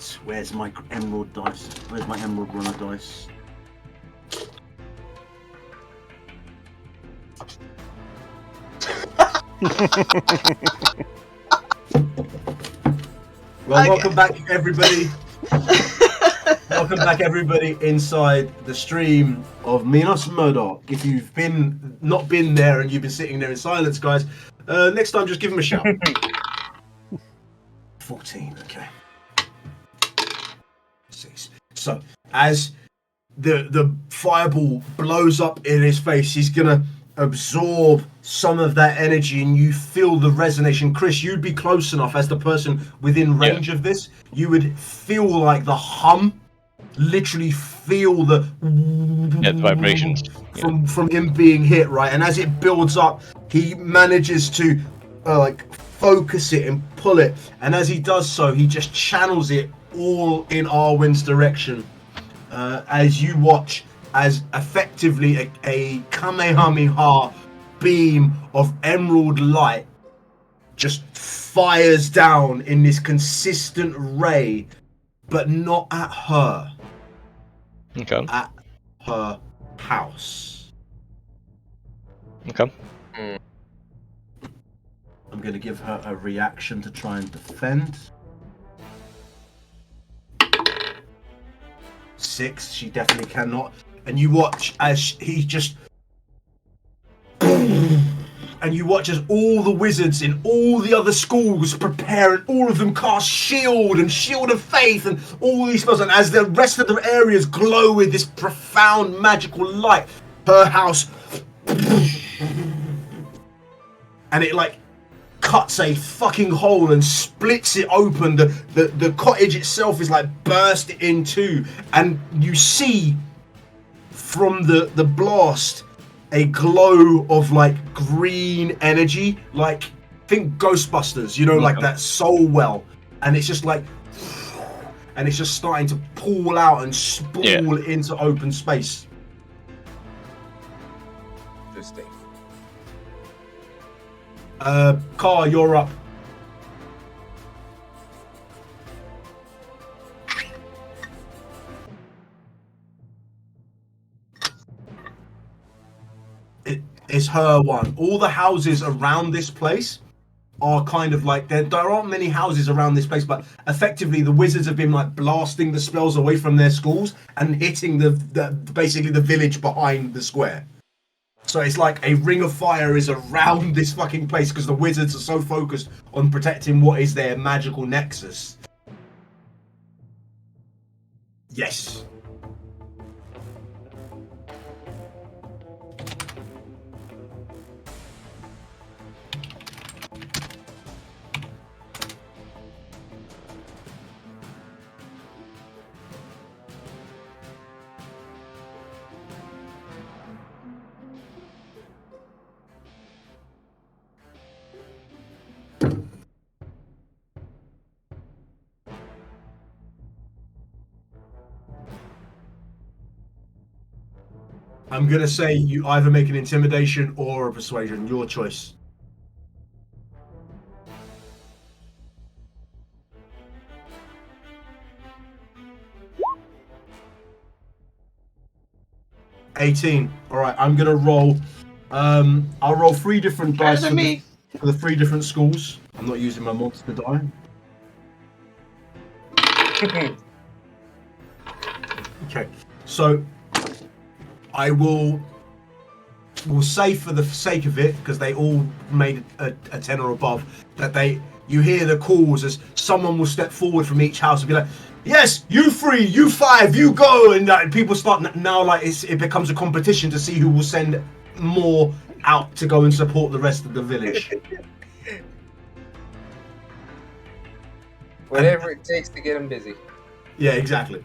Right, where's my emerald dice? Where's my emerald runner dice? Well, welcome back, everybody. Welcome back, everybody, inside the stream of Minos Murdoch. If you've not been there and you've been sitting there in silence, guys, next time just give him a shout. 14, okay. 6. So, as the fireball blows up in his face, he's gonna absorb some of that energy, and you feel the resonation. Chris, you'd be close enough as the person within range of this. You would feel like the hum, literally feel the vibrations from him being hit, right? And as it builds up, he manages to focus it and pull it, and as he does so, he just channels it all in Arwen's direction. As you watch as effectively a Kamehameha beam of emerald light just fires down in this consistent ray, but not at her. Okay. At her house. Okay. I'm going to give her a reaction to try and defend. 6, she definitely cannot. And you watch as he just... And you watch as all the wizards in all the other schools prepare, and all of them cast Shield and Shield of Faith and all these spells. And as the rest of the areas glow with this profound magical light, her house... And it cuts a fucking hole and splits it open. The cottage itself is burst in two, and you see from the blast a glow of green energy, think Ghostbusters, that soul well, and it's just and it's just starting to pool out and spool into open space. Interesting. Carl, you're up. It's her one. All the houses around this place are kind of there aren't many houses around this place, but effectively the wizards have been blasting the spells away from their schools and hitting basically the village behind the square. So it's like a ring of fire is around this fucking place because the wizards are so focused on protecting what is their magical nexus. Yes. I'm going to say you either make an intimidation or a persuasion. Your choice. $18. All right, I'm going to roll. I'll roll 3 different dice for the 3 different schools. I'm not using my monster die. Okay, so I will say, for the sake of it, because they all made a 10 or above, that you hear the calls as someone will step forward from each house and be like, yes, you 3, you 5, you go, and people start now it becomes a competition to see who will send more out to go and support the rest of the village. Whatever it takes to get them busy. Yeah, exactly.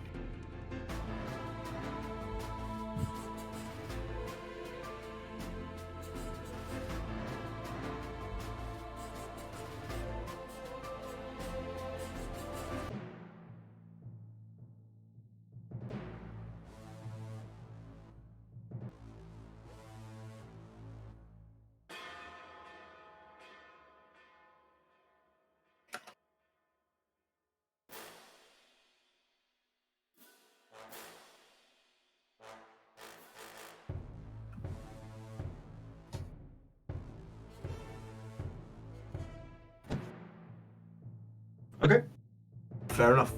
Fair enough.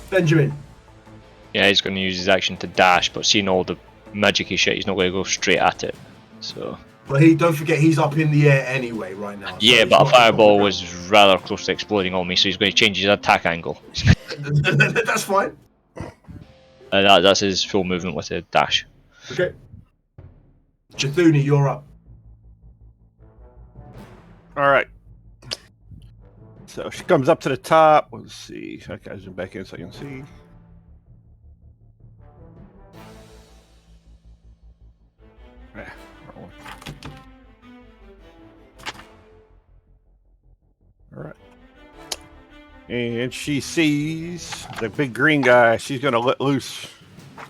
Benjamin. Yeah, he's going to use his action to dash, but seeing all the magic-y shit, he's not going to go straight at it. So. But don't forget, he's up in the air anyway right now. So Yeah, but a fireball was rather close to exploding on me, so he's going to change his attack angle. That's fine. That's his full movement with a dash. Okay. Jathuni, you're up. All right. So she comes up to the top. Let's see. Okay, I zoom back in so I can see. Yeah, wrong one. All right. And she sees the big green guy. She's going to let loose.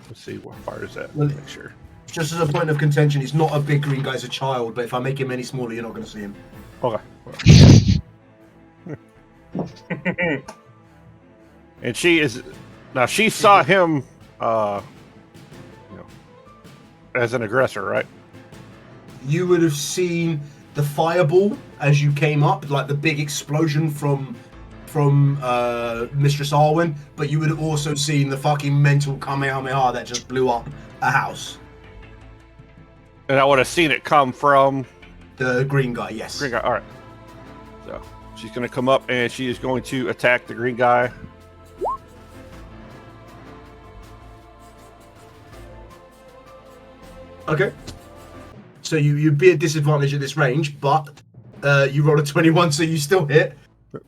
Let's see, what far is that? Well, Make sure. Just as a point of contention, he's not a big green guy, he's a child, but if I make him any smaller, you're not going to see him. Okay. And she is now. She saw him, as an aggressor, right? You would have seen the fireball as you came up, like the big explosion from Mistress Arwen, but you would have also seen the fucking mental Kamehameha that just blew up a house. And I would have seen it come from The green guy, yes. green guy. All right. So she's going to come up and she is going to attack the green guy. Okay. So you'd be at disadvantage at this range, but you roll a 21, so you still hit,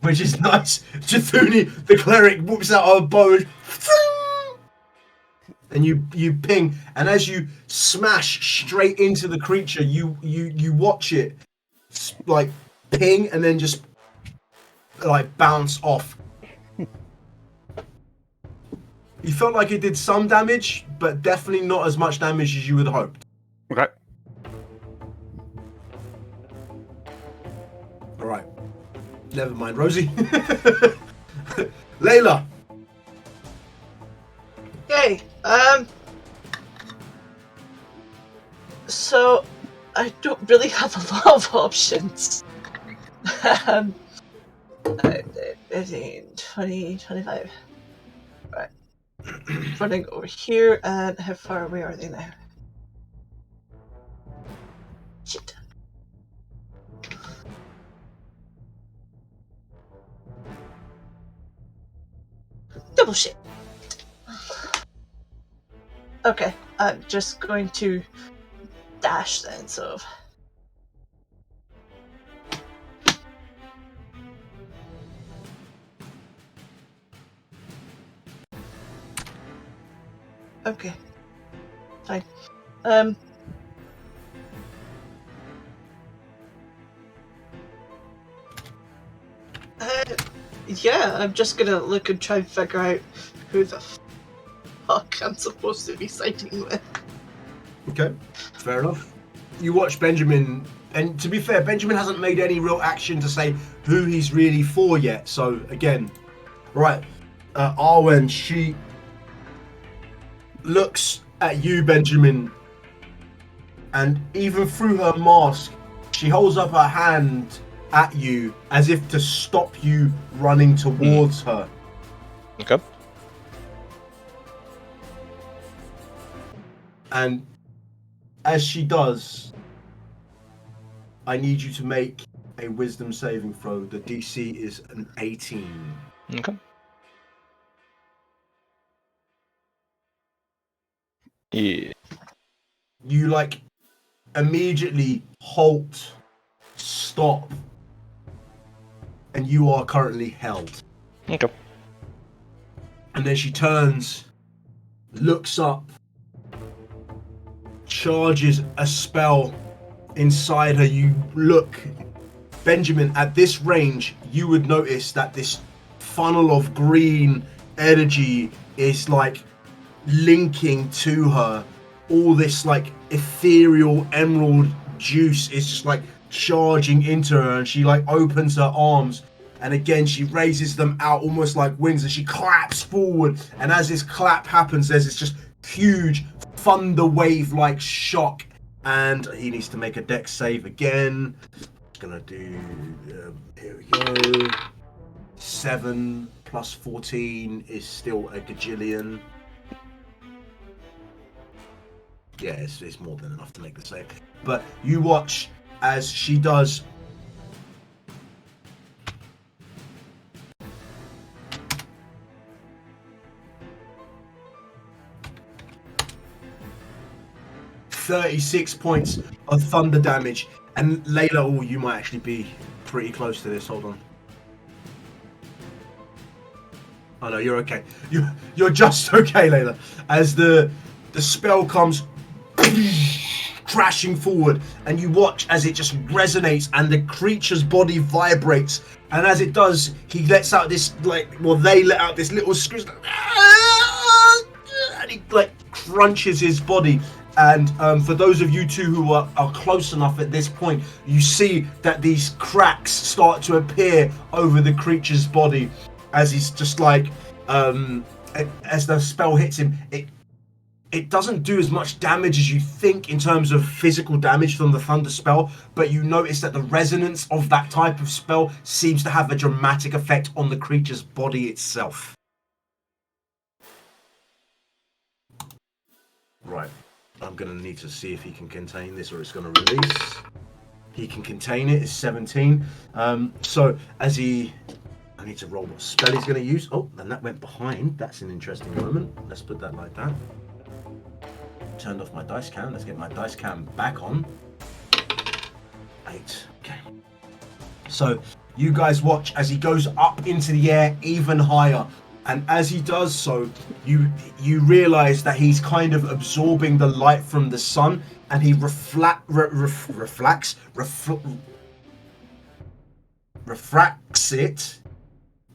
which is nice. Jathuni, the cleric, whoops out a bow and you ping, and as you smash straight into the creature, you watch it like ping and then just like bounce off. You felt like it did some damage, but definitely not as much damage as you would have hoped. Okay. All right. Never mind, Rosie. Layla. Okay, so I don't really have a lot of options. 15, 20, 25. Right. Running over here, and how far away are they now? Shit. Double shit. Okay, I'm just going to dash then, so. Okay, fine. Yeah, I'm just gonna look and try and figure out who the fuck I'm supposed to be siding with. Okay, fair enough. You watch Benjamin, and to be fair, Benjamin hasn't made any real action to say who he's really for yet. So again, right, Arwen, she looks at you, Benjamin, and even through her mask, she holds up her hand at you as if to stop you running towards her. Okay. And as she does, I need you to make a wisdom saving throw. The DC is an 18. Okay. Yeah. You like immediately halt, stop, and you are currently held. Okay. And then she turns, looks up, charges a spell inside her. You look, Benjamin, at this range, you would notice that this funnel of green energy is like linking to her. All this like ethereal emerald juice is just like charging into her, and she like opens her arms, and again she raises them out almost like wings, and she claps forward, and as this clap happens, there's this just huge thunder wave like shock, and he needs to make a dex save again. gonna do. Here we go. 7 plus 14 is still a gajillion. Yeah, it's more than enough to make the save. But you watch as she does. "36 points of thunder damage." And Layla, oh, you might actually be pretty close to this. Hold on. Oh no, you're okay. You're just okay, Layla. As the spell comes crashing forward, and you watch as it just resonates, and the creature's body vibrates. And as it does, he lets out this they let out this little scream, and he crunches his body. And for those of you two who are close enough at this point, you see that these cracks start to appear over the creature's body as he's just as the spell hits him. It doesn't do as much damage as you think in terms of physical damage from the thunder spell, but you notice that the resonance of that type of spell seems to have a dramatic effect on the creature's body itself. Right. I'm going to need to see if he can contain this or it's going to release. He can contain it. It's 17. So as I need to roll what spell he's going to use. Oh, and that went behind. That's an interesting moment. Let's put that like that. Turned off my dice cam. Let's get my dice cam back on. 8. Okay. So you guys watch as he goes up into the air even higher. And as he does so, you realize that he's kind of absorbing the light from the sun, and he refracts it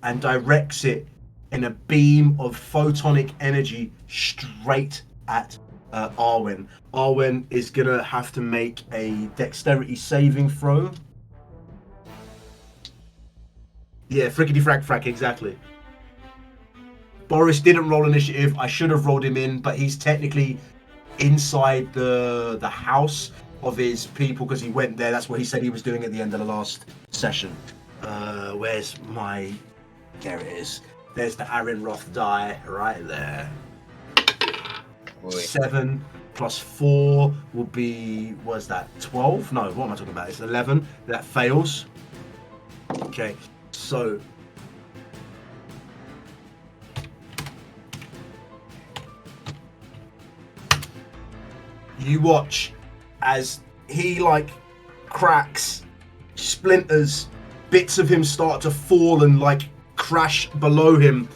and directs it in a beam of photonic energy straight at Arwen. Arwen is gonna have to make a dexterity saving throw. Yeah, frickety frack, exactly. Boris didn't roll initiative. I should have rolled him in, but he's technically inside the house of his people because he went there. That's what he said he was doing at the end of the last session. Where's my... There it is. There's the Aaron Roth die right there. Boy. 7 plus 4 will be... Was that 12? No, what am I talking about? It's 11. That fails. Okay, so... You watch as he cracks, splinters, bits of him start to fall and crash below him,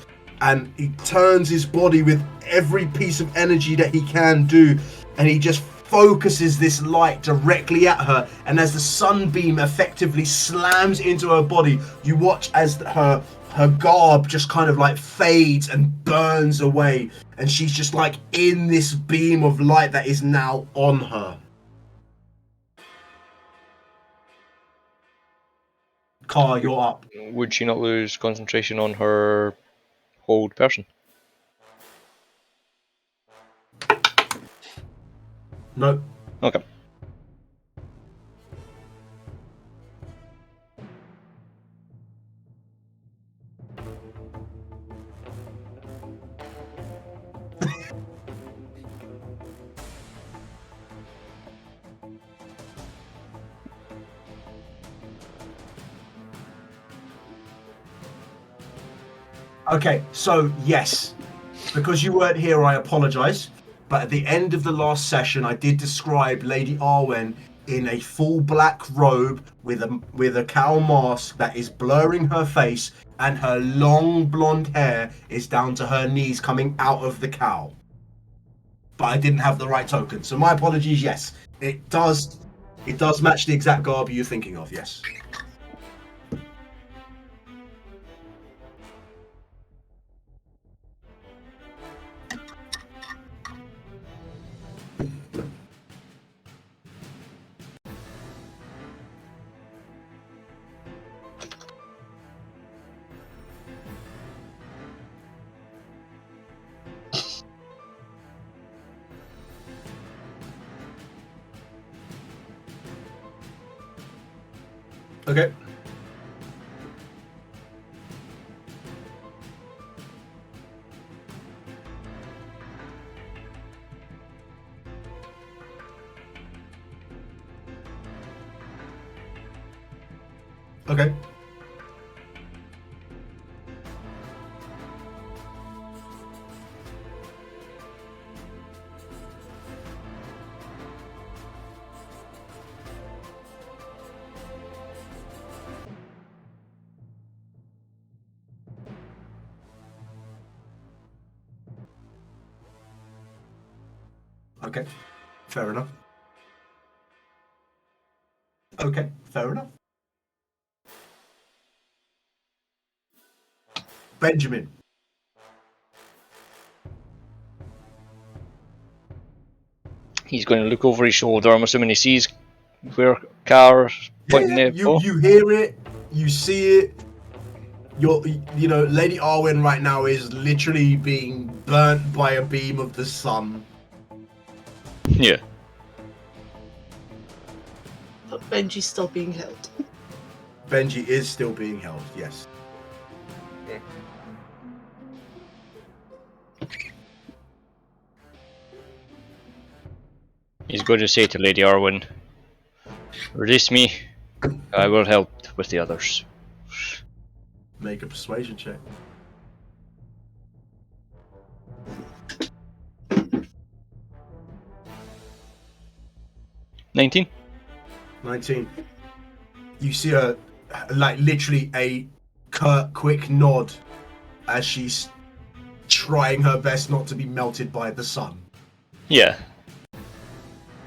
and he turns his body with every piece of energy that he can do, and he just focuses this light directly at her, and as the sunbeam effectively slams into her body, you watch as her garb just kind of fades and burns away, and she's just in this beam of light that is now on her. Car, you're up. Would she not lose concentration on her hold person? No. Okay. Okay, so yes, because you weren't here, I apologise. But at the end of the last session, I did describe Lady Arwen in a full black robe with a cowl mask that is blurring her face, and her long blonde hair is down to her knees coming out of the cowl. But I didn't have the right token, so my apologies. Yes, it does match the exact garb you're thinking of. Yes. Okay. Okay. Okay. Fair enough. Okay. Fair enough. Benjamin. He's going to look over his shoulder. I'm assuming he sees where Car's pointing Yeah, the bow. you hear it, you see it. Lady Arwen right now is literally being burnt by a beam of the sun. Yeah. But Benji's still being held. Benji is still being held, yes. He's going to say to Lady Arwen, "Release me. I will help with the others." Make a persuasion check. "19." 19. You see her, like, literally a curt, quick nod as she's trying her best not to be melted by the sun. Yeah.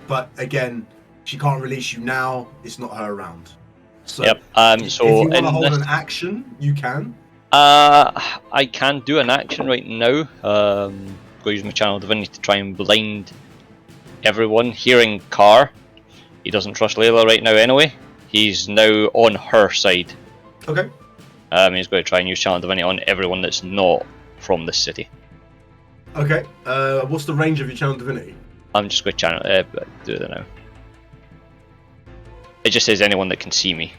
But again, she can't release you now. It's not her round. So, Yep. if So you want to in hold this, an action, you can. I can do an action right now. Go use my channel divinity to try and blind everyone. Hearing Car, he doesn't trust Layla right now anyway. He's now on her side. Okay. He's going to try and use channel divinity on everyone that's not from this city. Okay. What's the range of your channel divinity? I'm just going to do it now. It just says anyone that can see me.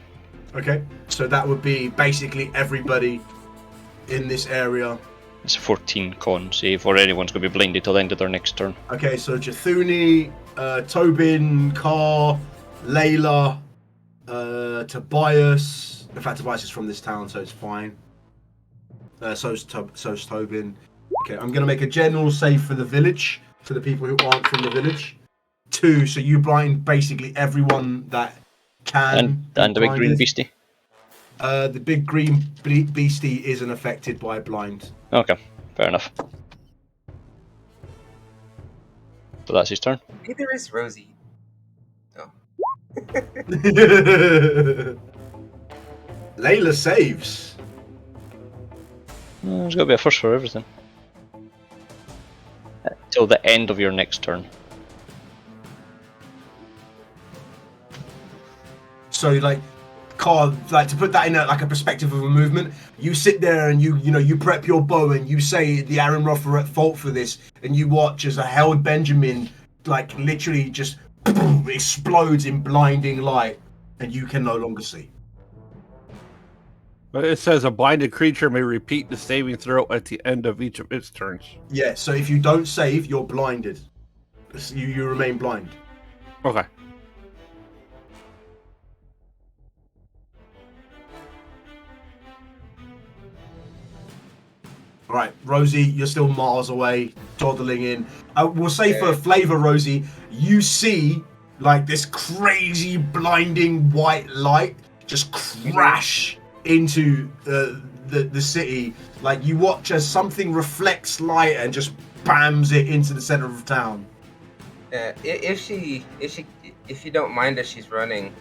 Okay. So that would be basically everybody in this area. It's a 14 con save, or anyone's going to be blinded till the end of their next turn. Okay, so Jathuni, Tobin, Carr, Layla, Tobias. In fact, Tobias is from this town, so it's fine. So's Tobin. Okay, I'm going to make a general save for the village, for the people who aren't from the village. 2, so you blind basically everyone that can. And the big green beastie. The big green beastie isn't affected by blind. Okay, fair enough. So that's his turn. Neither is Rosie. Oh. Layla saves. There's got to be a first for everything. Till the end of your next turn. So, like, Carl, like, to put that in a perspective of a movement, you sit there and you prep your bow and you say the Aaron Roth are at fault for this, and you watch as a held Benjamin, like, literally just explodes in blinding light, and you can no longer see. But it says a blinded creature may repeat the saving throw at the end of each of its turns. Yeah, so if you don't save, you're blinded. You remain blind. Okay. All right, Rosie, you're still miles away, dawdling in. We'll say for flavor, Rosie, you see like this crazy blinding white light just crash into the city. Like, you watch as something reflects light and just bams it into the center of town. If you don't mind as she's running,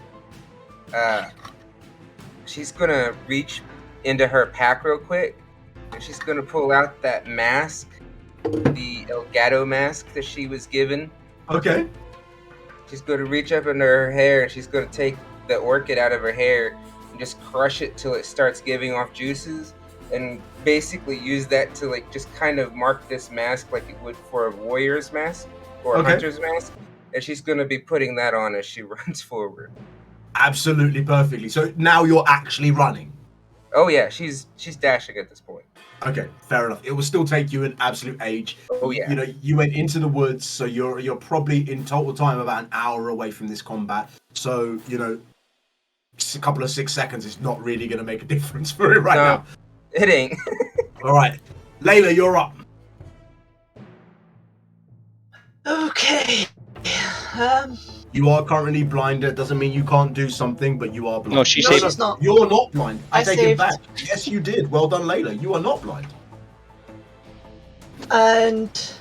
she's gonna reach into her pack real quick. And she's gonna pull out that mask, the Elgato mask that she was given. Okay. She's gonna reach up into her hair and she's gonna take the orchid out of her hair and just crush it till it starts giving off juices, and basically use that to like just kind of mark this mask like it would for a warrior's mask or a hunter's mask. And she's gonna be putting that on as she runs forward. Absolutely perfectly. So now you're actually running. Oh yeah, she's dashing at this point. Okay, fair enough. It will still take you an absolute age. Oh yeah. You know, you went into the woods, so you're probably in total time about an hour away from this combat. So, you know, a couple of 6 seconds is not really going to make a difference for it right now. It ain't. All right, Layla, you're up. Okay. You are currently blind. That doesn't mean you can't do something, but you are blind. No, she No, saved. she's not. You're not blind. I take it saved. back. Yes, you did. Well done, Layla. You are not blind. And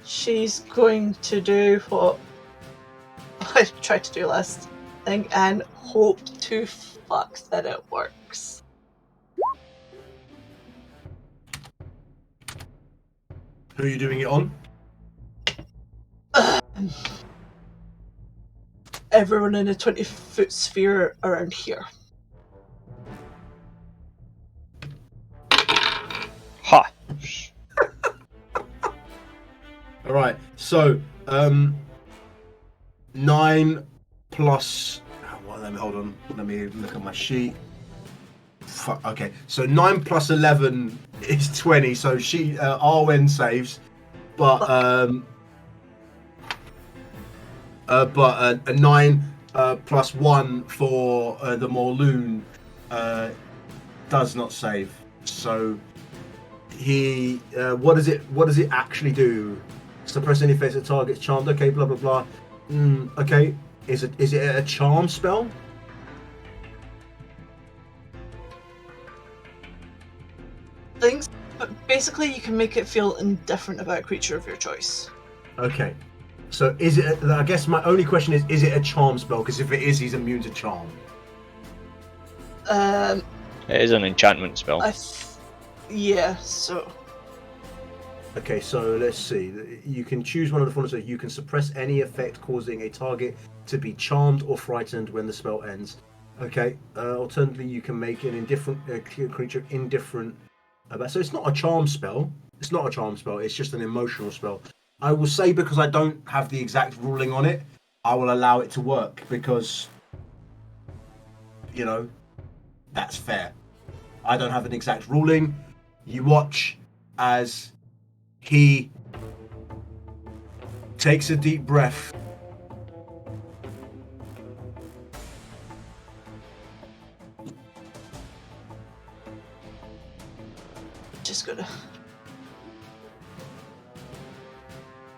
she's going to do what I tried to do last thing and hope to fuck that it works. Who are you doing it on? Everyone in a 20-foot sphere around here. Ha! All right. So, 9 plus. Hold on. Let me look at my sheet. Fuck. Okay. So 9 plus 11 is 20. So Arwen saves, but a 9 plus 1 for the Morloon does not save. So he what does it actually do? Suppress any face of targets charmed. Okay, blah blah blah. Okay, is it a charm spell? Things, but basically you can make it feel indifferent about a creature of your choice. Okay, so is it? I guess my only question is it a charm spell? Because if it is, he's immune to charm. It is an enchantment spell. Yeah. So. Okay, so let's see. You can choose one of the following. So you can suppress any effect causing a target to be charmed or frightened when the spell ends. Okay. Alternatively, you can make an indifferent creature indifferent. So it's not a charm spell. It's not a charm spell. It's just an emotional spell. I will say, because I don't have the exact ruling on it, I will allow it to work because, you know, that's fair. I don't have an exact ruling. You watch as he takes a deep breath. Just gonna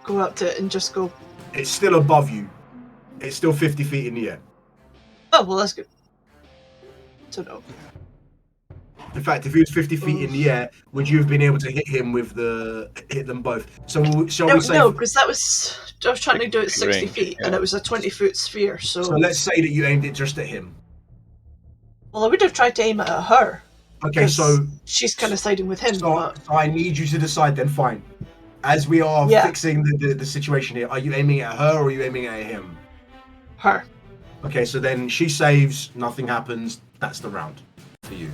go up to it and just go. It's still above you. It's still 50 feet in the air. Oh well, that's good. So no. In fact, if he was 50 feet in the air, would you have been able to hit them both? So shall we say? No, because I was trying to do it 60 Range, feet, yeah. and it was a 20-foot sphere. So let's say that you aimed it just at him. well, I would have tried to aim it at her. Okay, 'cause so she's kind of siding with him. so But I need you to decide then. Fine. As we are Yeah. fixing the situation here, are you aiming at her or are you aiming at him? her. Okay, so then she saves, nothing happens. That's the round for you.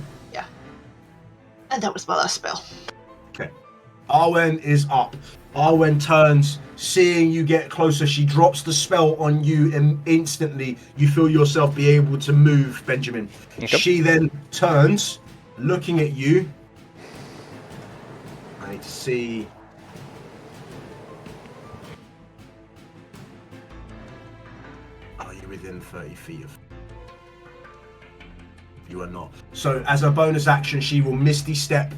And that was my last spell. Okay. Arwen is up. Arwen turns, seeing you get closer. She drops the spell on you, and instantly you feel yourself be able to move, Benjamin. Okay. She then turns, looking at you. I need to see. Are you within 30 feet of? You are not. So as a bonus action, she will Misty Step,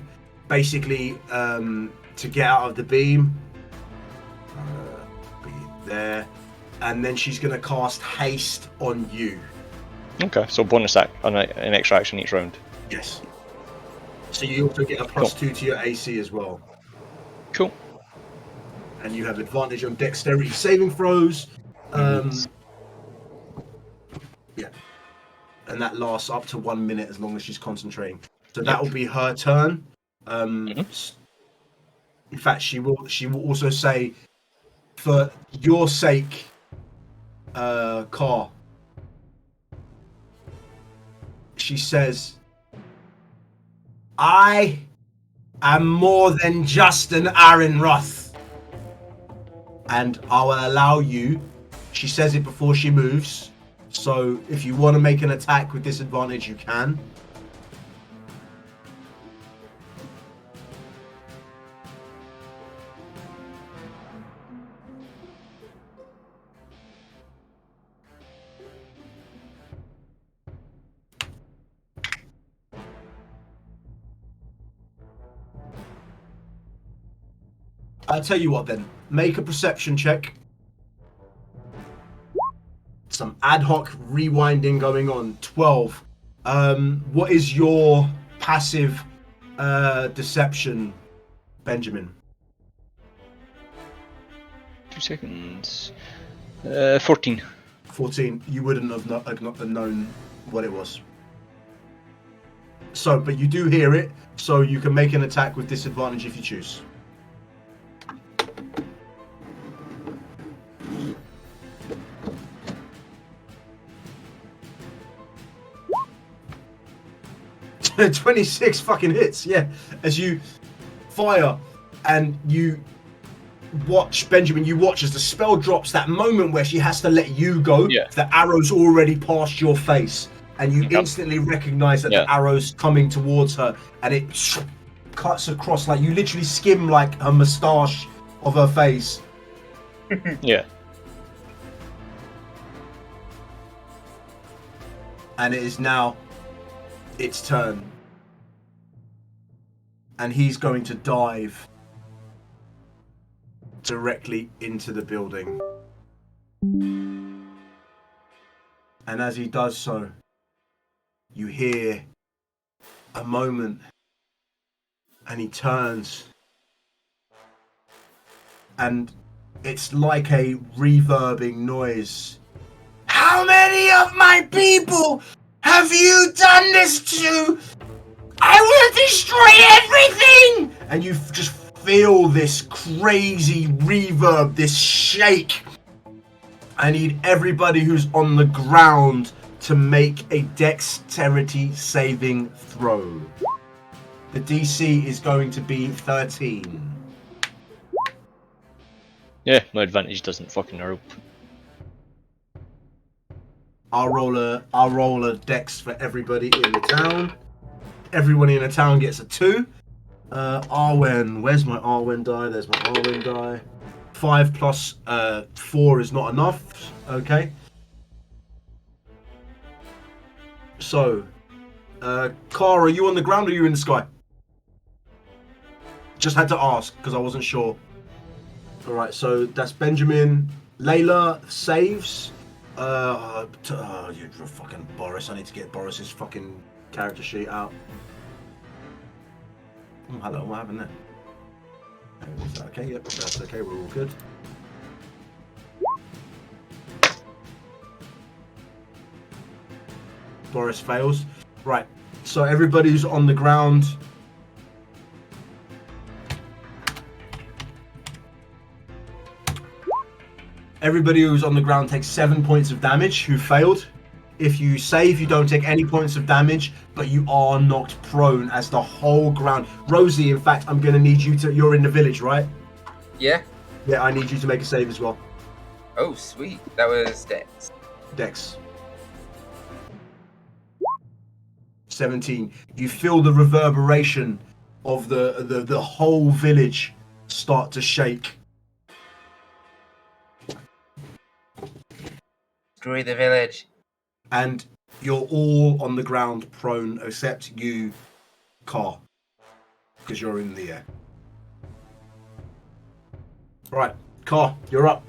basically, to get out of the beam. Be there. And then she's going to cast Haste on you. Okay, so bonus act on an extra action each round. Yes. So you also get a +2 to your AC as well. Cool. And you have advantage on dexterity saving throws. Yeah. And that lasts up to 1 minute as long as she's concentrating. So that will be her turn. In fact, she will also say, for your sake, Car. She says, I am more than just an Arinroth. And I will allow you, she says it before she moves, So if you want to make an attack with disadvantage, you can. I'll tell you what then. Make a perception check. Some ad hoc rewinding going on. 12. What is your passive deception, Benjamin? 2 seconds. 14. 14. You wouldn't have known what it was. So, but you do hear it, so you can make an attack with disadvantage if you choose. "26 fucking hits, yeah." As you fire and you watch, Benjamin, you watch as the spell drops, that moment where she has to let you go, Yeah. the arrow's already past your face, and you Yep. instantly recognize that the arrow's coming towards her, and it cuts across, like you literally skim like her moustache of her face. Yeah. And it is now its turn. And he's going to dive directly into the building. And as he does so, you hear a moment, and he turns, and it's like a reverbing noise. "How many of my people have you done this to? I will destroy everything!" And you just feel this crazy reverb, this shake. I need everybody who's on the ground to make a dexterity saving throw. The DC is going to be 13. Yeah, my advantage doesn't fucking help. I'll roll a dex for everybody in the town. Everyone in the town gets a 2. Arwen, where's my Arwen die? There's my Arwen die. 5 plus 4 is not enough. Okay. So, Cara, are you on the ground or are you in the sky? Just had to ask because I wasn't sure. Alright, so that's Benjamin. Layla saves. You fucking Boris. I need to get Boris's fucking character sheet out. Oh, hello, what happened there? Is that okay? Yep, that's okay, we're all good. Boris fails. Right, so everybody's on the ground. Everybody who's on the ground takes 7 points of damage who failed. If you save, you don't take any points of damage, but you are knocked prone as the whole ground. Rosie, in fact, I'm going to need you to... You're in the village, right? Yeah. Yeah, I need you to make a save as well. Oh, sweet. That was Dex. Dex. 17. You feel the reverberation of the whole village start to shake. Destroy the village. And you're all on the ground prone except you, Car, because you're in the air. Right, Car, you're up.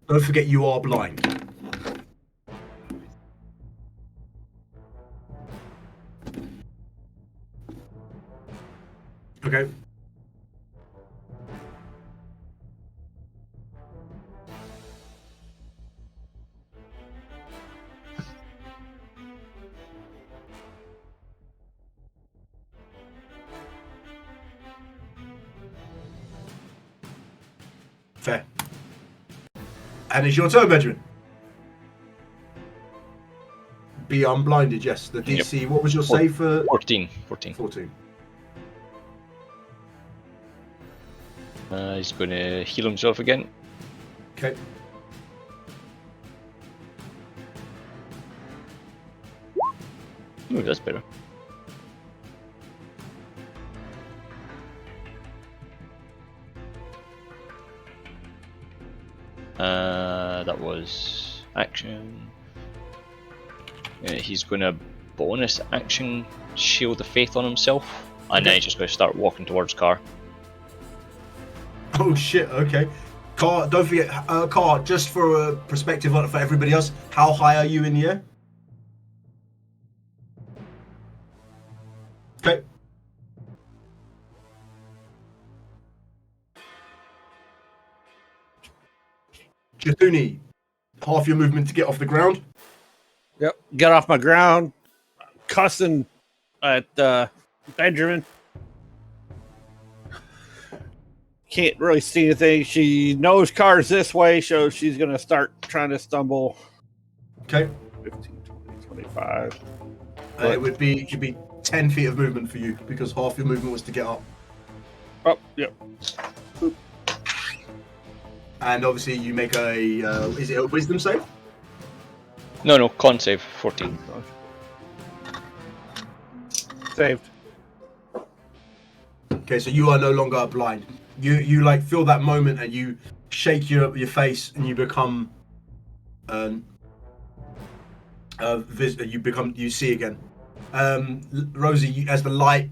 Don't forget you are blind. Okay. Fair. And it's your turn, Benjamin. Be unblinded, yes. The DC, what was your save for? 14. 14. He's going to heal himself again. Okay. Ooh, that's better. That was action. He's going to bonus action Shield of Faith on himself, and then he's just going to start walking towards Car. Oh shit, okay. Car, don't forget, Car, just for a perspective for everybody else, how high are you in the air? Okay. Jathuni, half your movement to get off the ground. Yep. Get off my ground. Cussing at Benjamin. Can't really see anything. She knows Car's this way, so she's going to start trying to stumble. Okay. 15, 20, 25. It could be 10 feet of movement for you because half your movement was to get up. Oh, yep. And obviously you make is it a wisdom save? No, con save, 14. Saved. Okay, so you are no longer blind. You like feel that moment and you shake your face and you become you see again. Rosie, as the light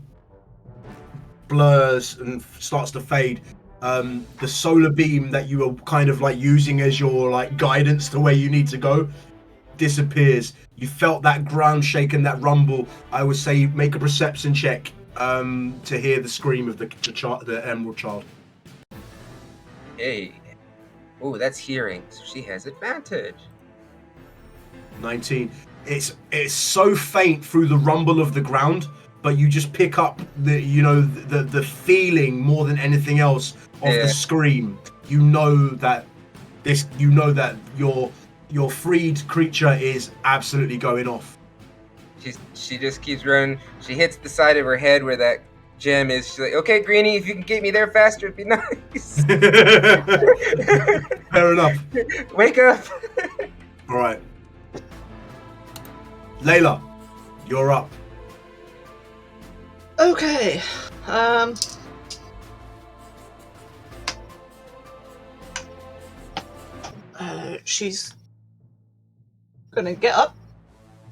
blurs and starts to fade, the solar beam that you were kind of like using as your like guidance to where you need to go disappears. You felt that ground shake and that rumble. I would say make a perception check to hear the scream of the Emerald Child. Hey. Oh, that's hearing, so she has advantage. 19. It's so faint through the rumble of the ground, but you just pick up the feeling more than anything else of the scream. You know that your freed creature is absolutely going off. She just keeps running. She hits the side of her head where that gem is. She's like, okay, Greenie, if you can get me there faster, it'd be nice. Fair enough. Wake up. All right. Layla, you're up. Okay. She's gonna get up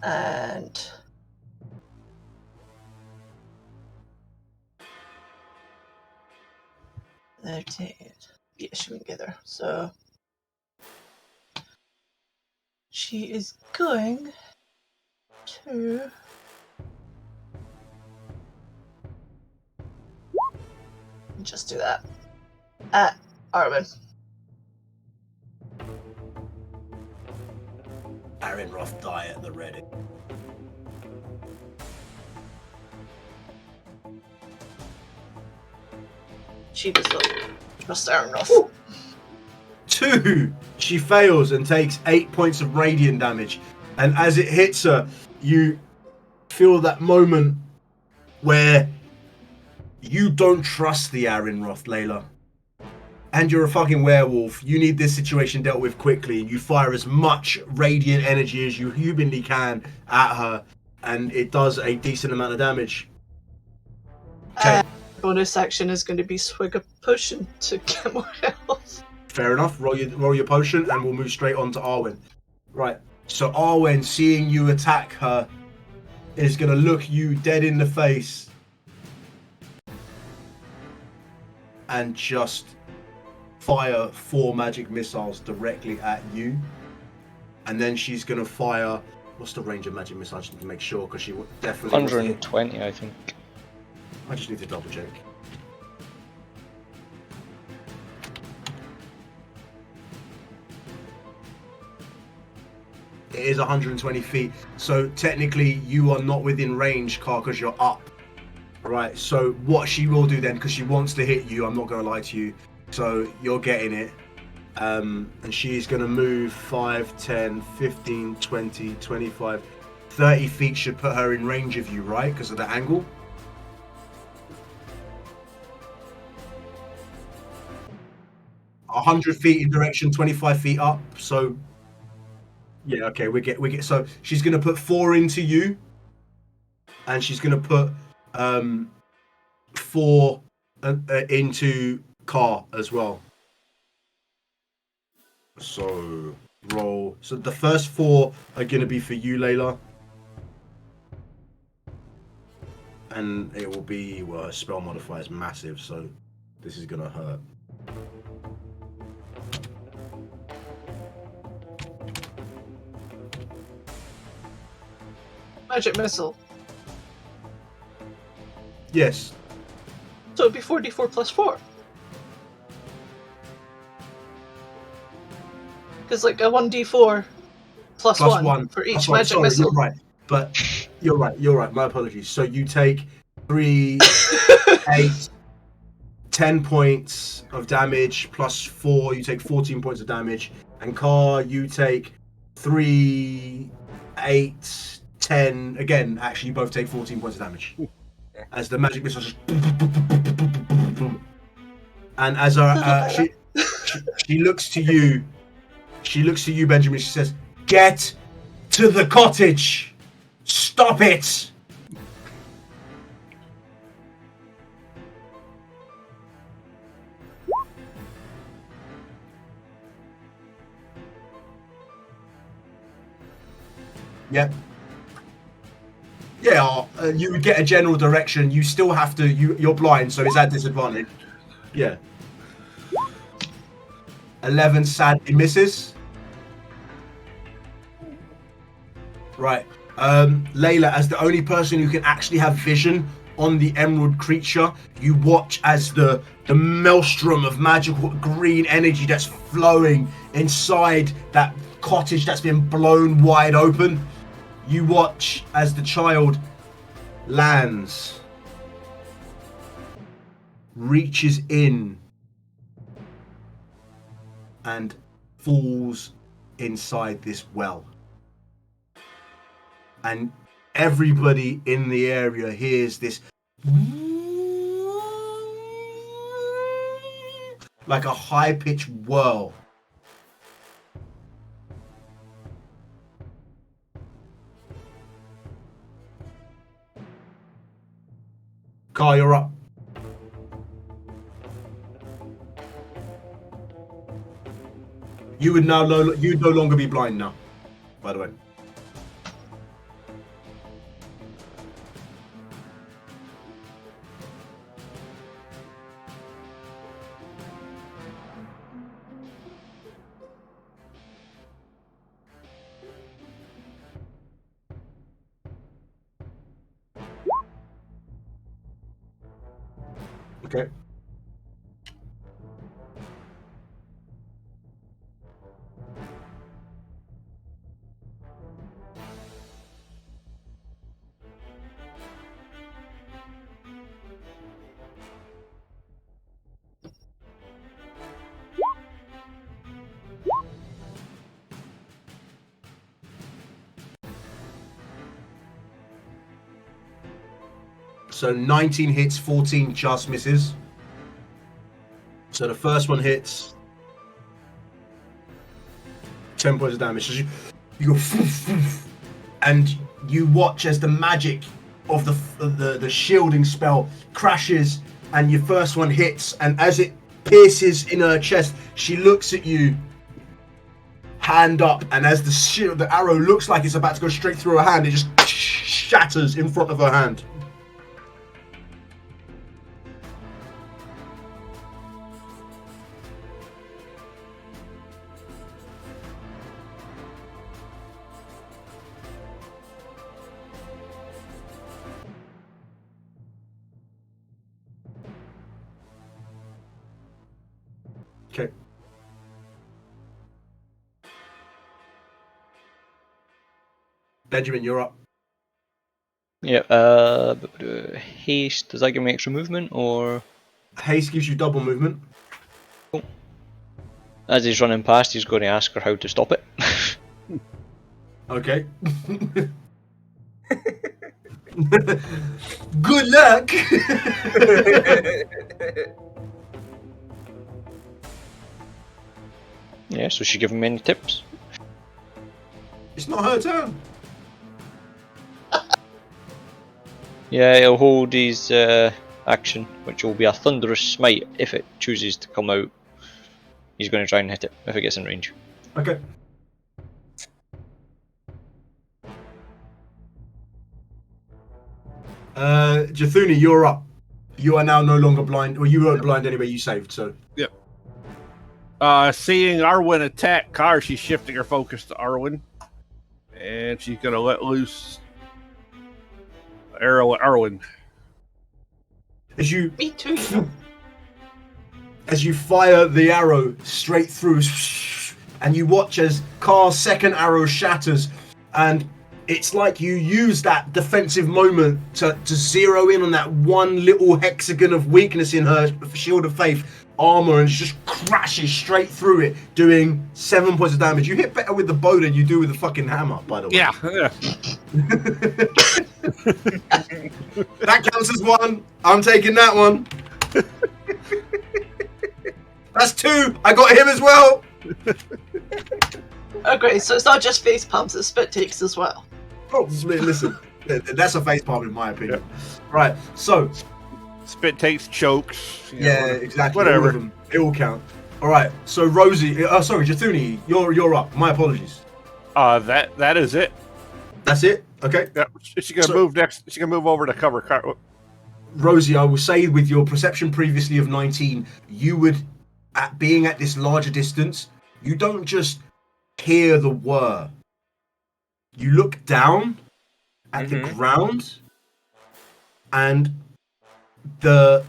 and yeah, she went together. So she is going to just do that at Arwen. Aaron Roth die at the ready. She does not trust Aaron Roth. 2. She fails and takes 8 points of radiant damage. And as it hits her, you feel that moment where you don't trust the Aaron Roth, Layla. And you're a fucking werewolf. You need this situation dealt with quickly. You fire as much radiant energy as you humanly can at her, and it does a decent amount of damage. Okay. Bonus action is going to be swig a potion to get more health. Fair enough. Roll your potion, and we'll move straight on to Arwen. Right. So Arwen, seeing you attack her, is going to look you dead in the face and just fire 4 magic missiles directly at you. And then she's going to fire... What's the range of magic missiles? I just need to make sure, because she definitely... 120, I think. I just need to double check. It is 120 feet. So technically you are not within range, Car, because you're up. Right, so what she will do then, because she wants to hit you, I'm not going to lie to you. So you're getting it. And she's going to move 5, 10, 15, 20, 25, 30 feet should put her in range of you, right? Because of the angle. A 100 feet in direction, 25 feet up. So, yeah, okay, we get. So she's going to put 4 into you, and she's going to put 4 into Car as well. So roll. So the first 4 are going to be for you, Layla. And it will be, well, her spell modifier is massive, so this is going to hurt. Magic missile. Yes. So it'd be 4d4 plus 4. Because like a 1d4 plus 1 for each Plus one. magic Sorry, missile. you're right. But you're right. My apologies. So you take 3, 8, 10 points of damage plus 4. You take 14 points of damage. And Car, you take 3, 8, 10. Again, actually, you both take 14 points of damage. As the magic missile just. And as she looks to you. She looks to you, Benjamin. She says, "Get to the cottage! Stop it!" Yep. Yeah, you would get a general direction. You still have to. You're blind, so it's at disadvantage. Yeah. 11 sadly misses. Right. Layla, as the only person who can actually have vision on the emerald creature, you watch as the maelstrom of magical green energy that's flowing inside that cottage that's been blown wide open. You watch as the child lands, reaches in, and falls inside this well. And everybody in the area hears this like a high-pitched whirl. Carl, you're up. You would now you'd no longer be blind now, by the way. Okay. So 19 hits, 14 just misses. So the first one hits. 10 points of damage. So you go, and you watch as the magic of the shielding spell crashes, and your first one hits, and as it pierces in her chest, she looks at you, hand up, and as the arrow looks like it's about to go straight through her hand, it just shatters in front of her hand. Okay. Benjamin, you're up. Yeah, haste, does that give me extra movement, or? Haste gives you double movement. Cool. As he's running past, he's going to ask her how to stop it. Okay. Good luck. Yeah, so she give him any tips? It's not her turn. Yeah, he'll hold his action, which will be a thunderous smite if it chooses to come out. He's going to try and hit it if it gets in range. Okay. Jathuni, you're up. You are now no longer blind. Well, you weren't blind anyway. You saved, so. Yep. Seeing Arwen attack Car, she's shifting her focus to Arwen. And she's going to let loose arrow at Arwen. As you Me too. as you fire the arrow straight through, and you watch as Car's second arrow shatters, and it's like you use that defensive moment to zero in on that one little hexagon of weakness in her Shield of Faith armor, and just crashes straight through it, doing 7 points of damage. You hit better with the bow than you do with the fucking hammer, by the way. Yeah. That counts as one. I'm taking that one. That's 2. I got him as well. Okay, so it's not just face palms, it's spit takes as well. Oh, listen, that's a face palm in my opinion. Right, so Spit takes, chokes. yeah, exactly. Whatever. All of them. It all count. All right, so Rosie, sorry, Jathuni, you're up. My apologies. That is it. That's it. Okay, Yeah, she's gonna move next. She's gonna move over to cover Car. Rosie, I will say with your perception previously of 19, you would, being at this larger distance, you don't just hear the whir. You look down at the ground, and the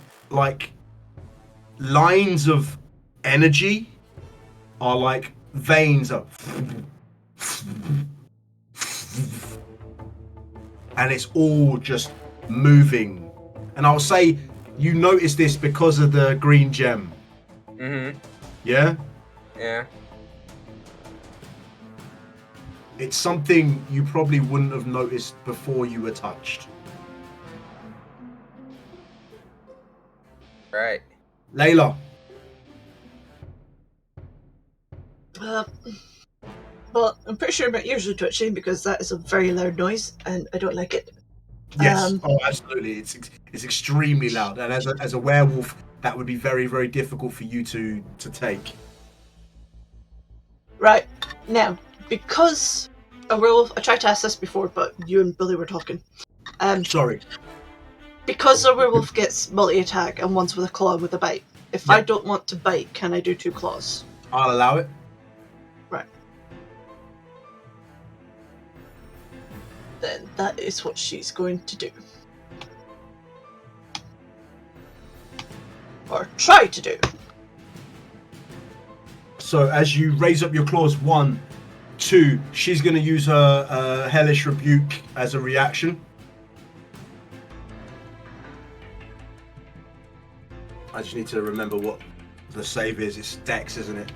lines of energy are like veins of, and it's all just moving. And I'll say you notice this because of the green gem. Yeah? Yeah. It's something you probably wouldn't have noticed before you were touched. Right. Layla. Well, I'm pretty sure my ears are twitching because that is a very loud noise and I don't like it. Yes. Oh, absolutely. It's extremely loud, and as a werewolf, that would be very, very difficult for you to take. Right, now, because a werewolf, I tried to ask this before, but you and Billy were talking. Sorry. Because a werewolf gets multi-attack and one's with a claw and with a bite, if I don't want to bite, can I do 2 claws? I'll allow it. Right. Then that is what she's going to do. Or try to do. So as you raise up your claws, 1, 2, she's going to use her Hellish Rebuke as a reaction. I just need to remember what the save is. It's Dex, isn't it?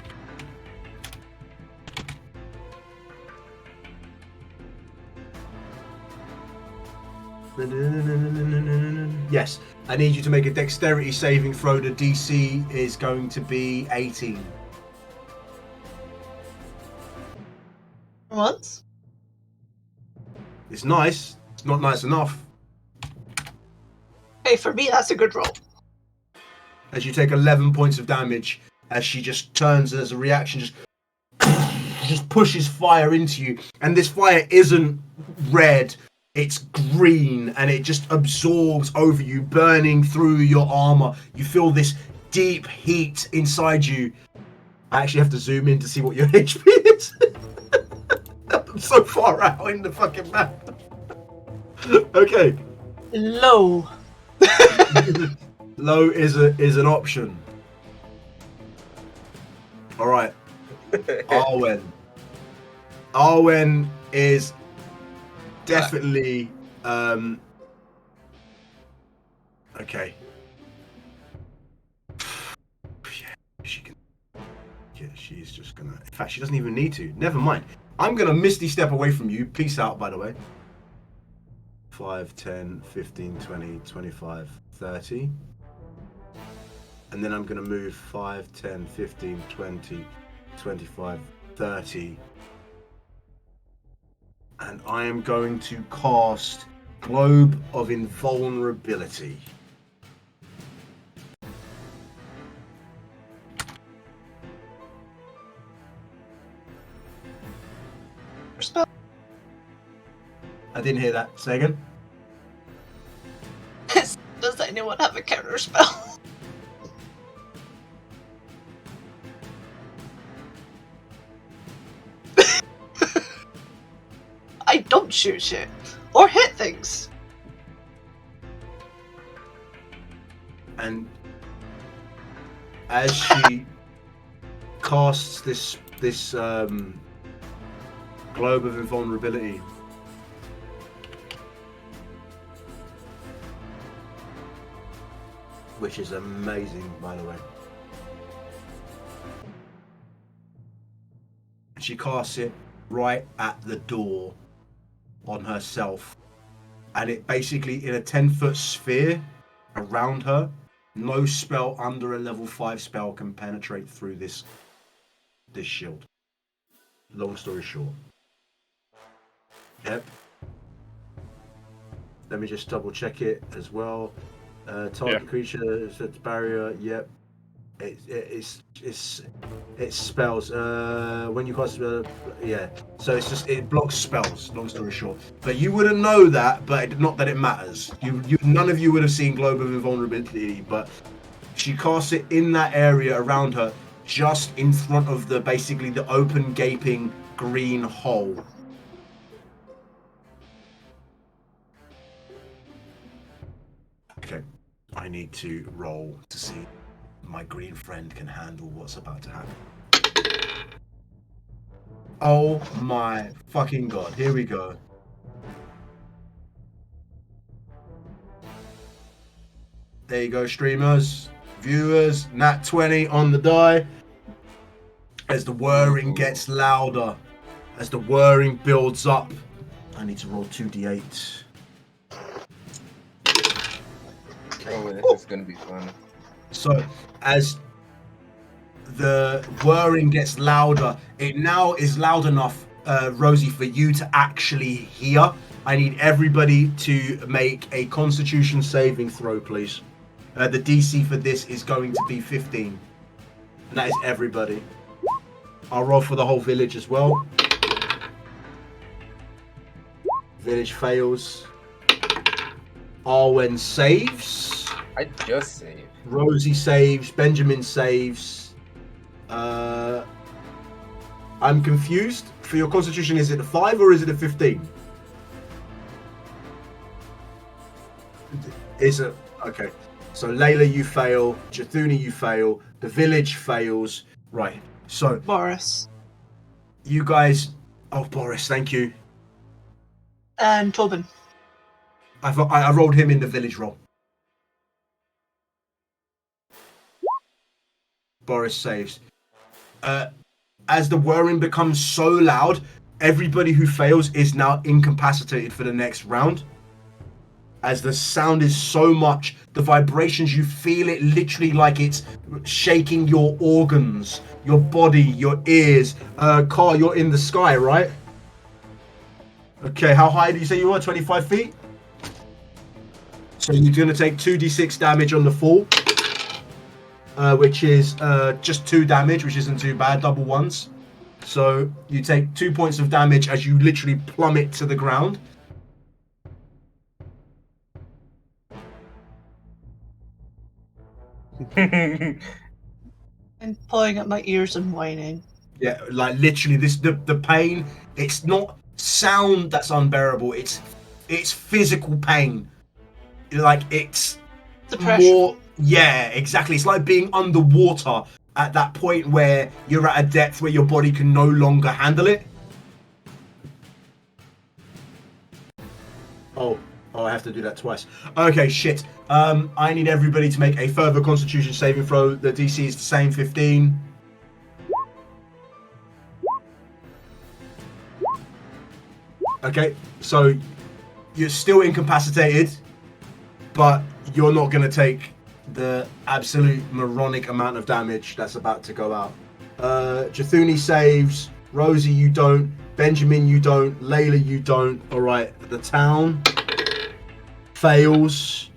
Yes. I need you to make a dexterity saving throw. The DC is going to be 18. Once. It's nice. It's not nice enough. Hey, for me, that's a good roll. As you take 11 points of damage, as she just turns as a reaction, just pushes fire into you. And this fire isn't red, it's green, and it just absorbs over you, burning through your armor. You feel this deep heat inside you. I actually have to zoom in to see what your HP is. I'm so far out in the fucking map. Okay. Low. Low is an option. All right. Arwen. Arwen is definitely okay. Yeah, she can. Yeah, she's just gonna... In fact, she doesn't even need to. Never mind. I'm gonna Misty Step away from you. Peace out, by the way. 5, 10, 15, 20, 25, 30. And then I'm gonna move 5, 10, 15, 20, 25, 30. And I am going to cast Globe of Invulnerability. Spell. I didn't hear that. Say again. Does anyone have a counter spell? I don't shoot shit or hit things. And as she casts this Globe of Invulnerability, which is amazing, by the way. She casts it right at the door on herself, and it basically, in a 10-foot sphere around her, no spell under a level 5 spell can penetrate through this shield. Long story short. Yep. Let me just double check it as well. Target creature sets barrier. Yep. It spells. When you cast yeah. So it's just, it blocks spells. Long story short. But you wouldn't know that. But not that it matters. None of you would have seen Globe of Invulnerability. But she casts it in that area around her, just in front of basically the open, gaping green hole. Okay, I need to roll to see my green friend can handle what's about to happen. Oh my fucking god, here we go. There you go, streamers, viewers, nat 20 on the die. As the whirring gets louder, as the whirring builds up, I need to roll 2d8. Oh, this is gonna be fun. So, as the whirring gets louder, it now is loud enough, Rosie, for you to actually hear. I need everybody to make a Constitution saving throw, please. The DC for this is going to be 15. And that is everybody. I'll roll for the whole village as well. Village fails. Arwen saves. I just saved. Rosie saves. Benjamin saves. I'm confused. For your Constitution, is it a 5 or is it a 15? Is it? Okay. So Layla, you fail. Jathuni, you fail. The village fails. Right. So Boris. You guys... Oh, Boris, thank you. And Tobin. I rolled him in the village roll. Boris saves. As the whirring becomes so loud, everybody who fails is now incapacitated for the next round. As the sound is so much, the vibrations, you feel it literally like it's shaking your organs, your body, your ears. Carl, you're in the sky, right? Okay, how high do you say you were? 25 feet? So you're going to take 2d6 damage on the fall, which is just 2 damage, which isn't too bad, double ones. So you take 2 points of damage as you literally plummet to the ground. And pulling at my ears and whining. Yeah, like literally the pain, it's not sound that's unbearable, it's physical pain. Like it's Depression. more, yeah, exactly. It's like being underwater at that point where you're at a depth where your body can no longer handle it. Oh, I have to do that twice. Okay, shit. I need everybody to make a further Constitution saving throw. The DC is the same, 15. Okay, so you're still incapacitated, but you're not going to take the absolute moronic amount of damage that's about to go out. Jathuni saves. Rosie, you don't. Benjamin, you don't. Layla, you don't. All right, the town fails.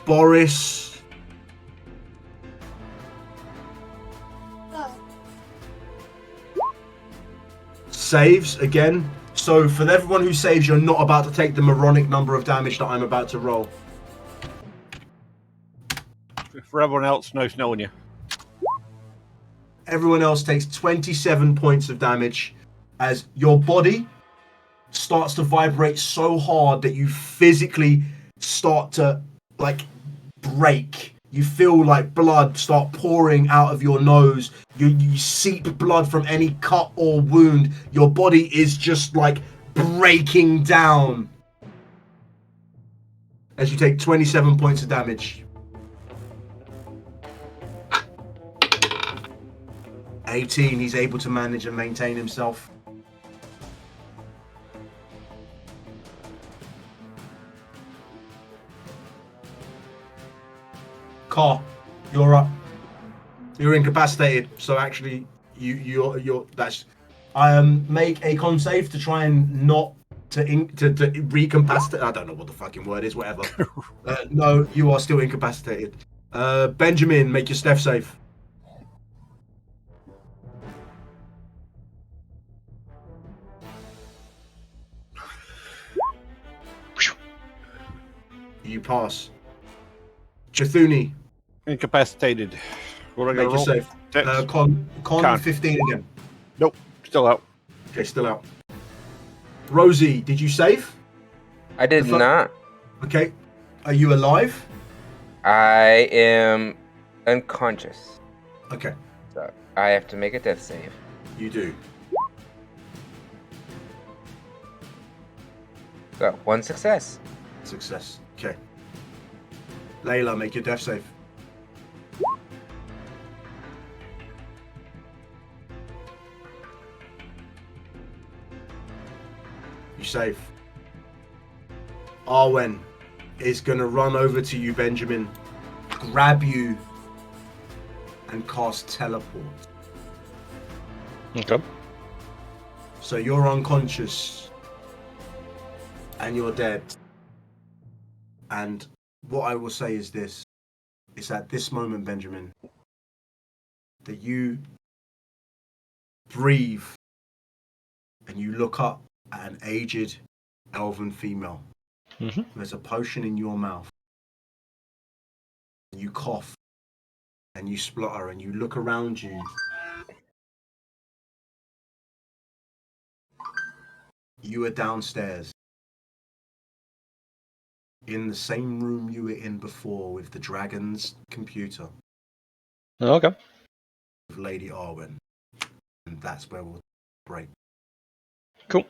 Boris. Saves again. So for everyone who saves, you're not about to take the moronic number of damage that I'm about to roll. For everyone else, no knowing you. Everyone else takes 27 points of damage as your body starts to vibrate so hard that you physically start to like break. You feel like blood start pouring out of your nose. You seep blood from any cut or wound. Your body is just like breaking down as you take 27 points of damage. 18, he's able to manage and maintain himself. Car, you're up. You're incapacitated, so actually, you're that's. Make a con save to try and not to recapacitate. I don't know what the fucking word is. Whatever. No, you are still incapacitated. Benjamin, make your Steph save. You pass. Jathuni, Incapacitated. What do I make got your to roll? save. Dex? Con 15 again. Nope, still out. Okay, still out. Rosie, did you save? I did The fu- not. Okay. Are you alive? I am unconscious. Okay, So I have to make a death save. you do. Got one success. Success. Okay. Layla, make your death save. You save. Arwen is going to run over to you, Benjamin, grab you, and cast teleport. Okay. So you're unconscious and you're dead. And what I will say is this. It's at this moment, Benjamin, that you breathe and you look up at an aged elven female. Mm-hmm. There's a potion in your mouth. You cough and you splutter and you look around you. You are downstairs in the same room you were in before with the dragon's computer Okay. with Lady Arwen. And that's where we'll break. Cool.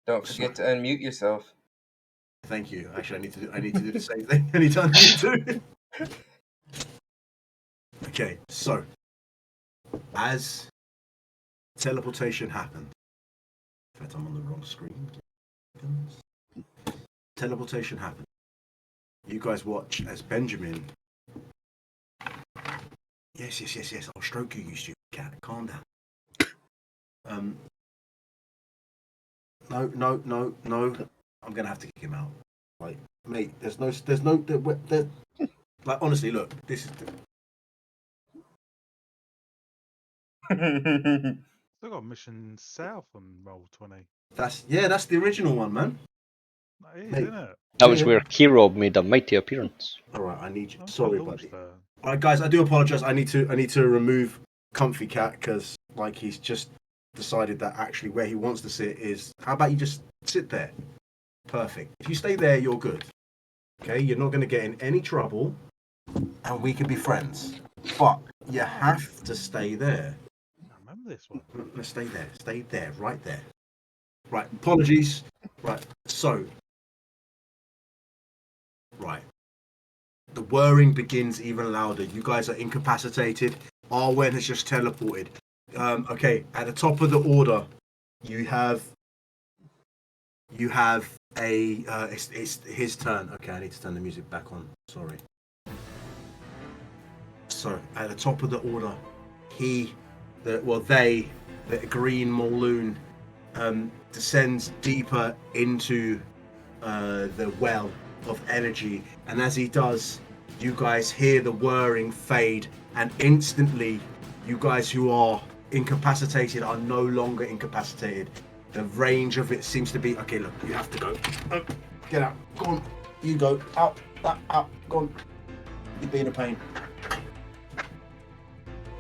Don't forget to unmute yourself. Thank you. Actually, I need to do the same thing anytime you do. Okay, so as teleportation happened, in fact, I'm on the wrong screen. Teleportation happened. You guys watch as Benjamin. Yes. I'll stroke you, you stupid cat. Calm down. No. I'm gonna have to kick him out. Like, mate, there's no, like, honestly, look, this is. Still got Mission South on Roll20. That's the original one, man. That is, Mate. isn't it? That was where Hero made a mighty appearance. All right, I need you. I'm Sorry, convinced buddy. that. All right, guys, I do apologize. I need to remove Comfy Cat because like he's just decided that actually where he wants to sit is. How about you just sit there? Perfect. If you stay there, you're good. Okay, you're not going to get in any trouble, and we can be friends. But you have to stay there. I remember this one. No, stay there. Stay there. Right there. Right. Apologies. Right. So. Right. The whirring begins even louder. You guys are incapacitated. Arwen has just teleported. Okay. At the top of the order, you have a. It's his turn. Okay. I need to turn the music back on. Sorry. So at the top of the order, the Green Maloon, descends deeper into the well of energy, and as he does, you guys hear the whirring fade, and instantly, you guys who are incapacitated are no longer incapacitated. The range of it seems to be okay. Look, you have to go. Get out. Go on. You go out. Out. Go on. You're being a pain.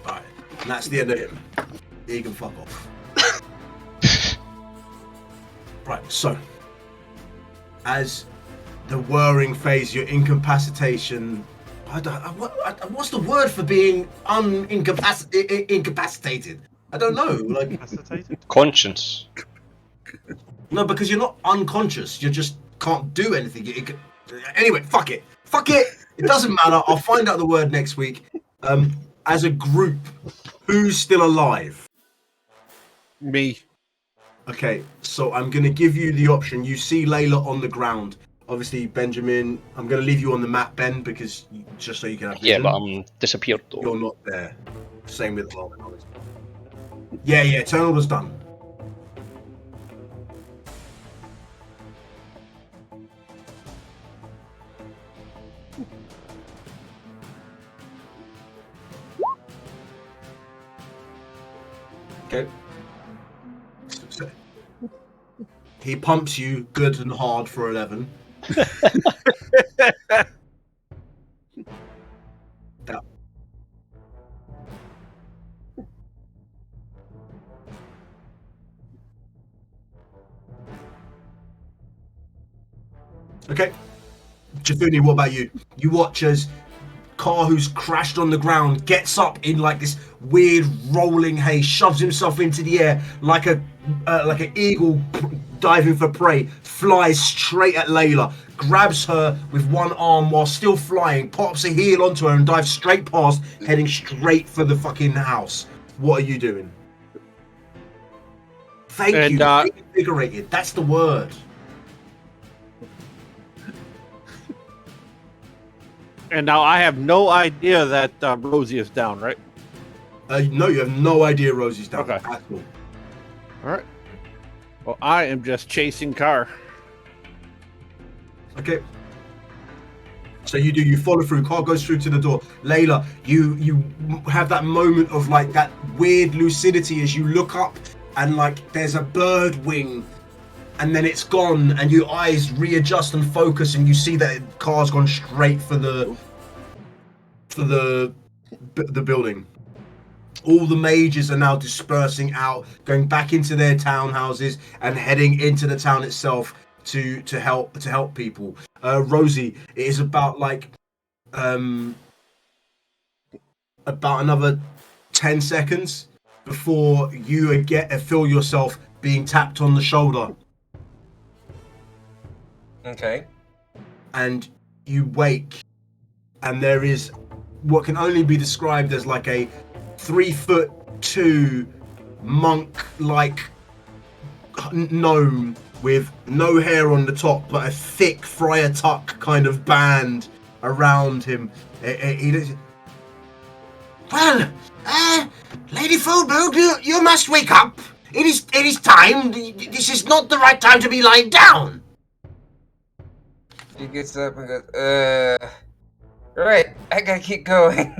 Alright, and that's the end of him. He can fuck off. Right, so as the whirring phase, your incapacitation. What's the word for being incapacitated? I don't know. Like, Incapacitated? Conscience. no, because you're not unconscious. You just can't do anything. Anyway, fuck it. It doesn't matter. I'll find out the word next week. As a group, who's still alive? Me. Okay, so I'm going to give you the option. You see Layla on the ground. Obviously, Benjamin, I'm going to leave you on the map, Ben, because just so you can have vision. Yeah, but I'm disappeared though. You're not there. Same with Arwen. Yeah, turn order's done. Okay. So, he pumps you good and hard for 11. That. Okay. Jafuni, what about you? You watch as Car, who's crashed on the ground, gets up in like this weird rolling haste, shoves himself into the air like an eagle diving for prey, flies straight at Layla, grabs her with one arm while still flying, pops a heel onto her and dives straight past, heading straight for the fucking house. What are you doing? Thank you. Invigorated. That's the word. And now I have no idea that Rosie is down, right? No, you have no idea Rosie's down Okay. at all. All right. Well, I am just chasing Car. Okay. So you follow through. Car goes through to the door. Layla, you have that moment of like that weird lucidity as you look up and like there's a bird wing, and then it's gone, and your eyes readjust and focus, and you see that Car's gone straight for the building. All the mages are now dispersing out, going back into their townhouses and heading into the town itself to help people. Rosie, it is about like about another 10 seconds before you feel yourself being tapped on the shoulder. Okay. And you wake, and there is what can only be described as like a 3'2" monk-like gnome with no hair on the top, but a thick Friar Tuck kind of band around him. Well, Lady Fullboot, you must wake up. It is time. This is not the right time to be lying down. He gets up and goes, right, I gotta keep going.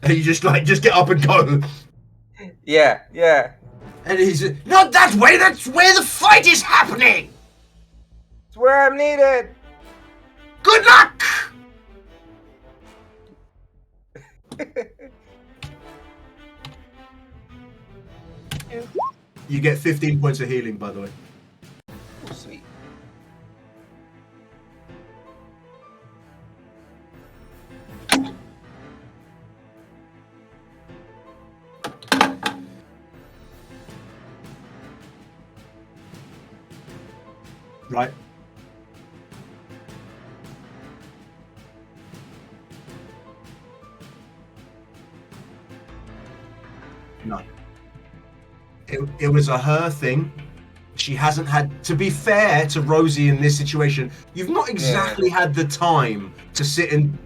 And you just get up and go. Yeah. And he's not that way. That's where the fight is happening. It's where I'm needed. Good luck. You get 15 points of healing, by the way. Oh, sweet. Right. No. It was a her thing. She hasn't had, to be fair to Rosie in this situation, you've not exactly had the time to sit and...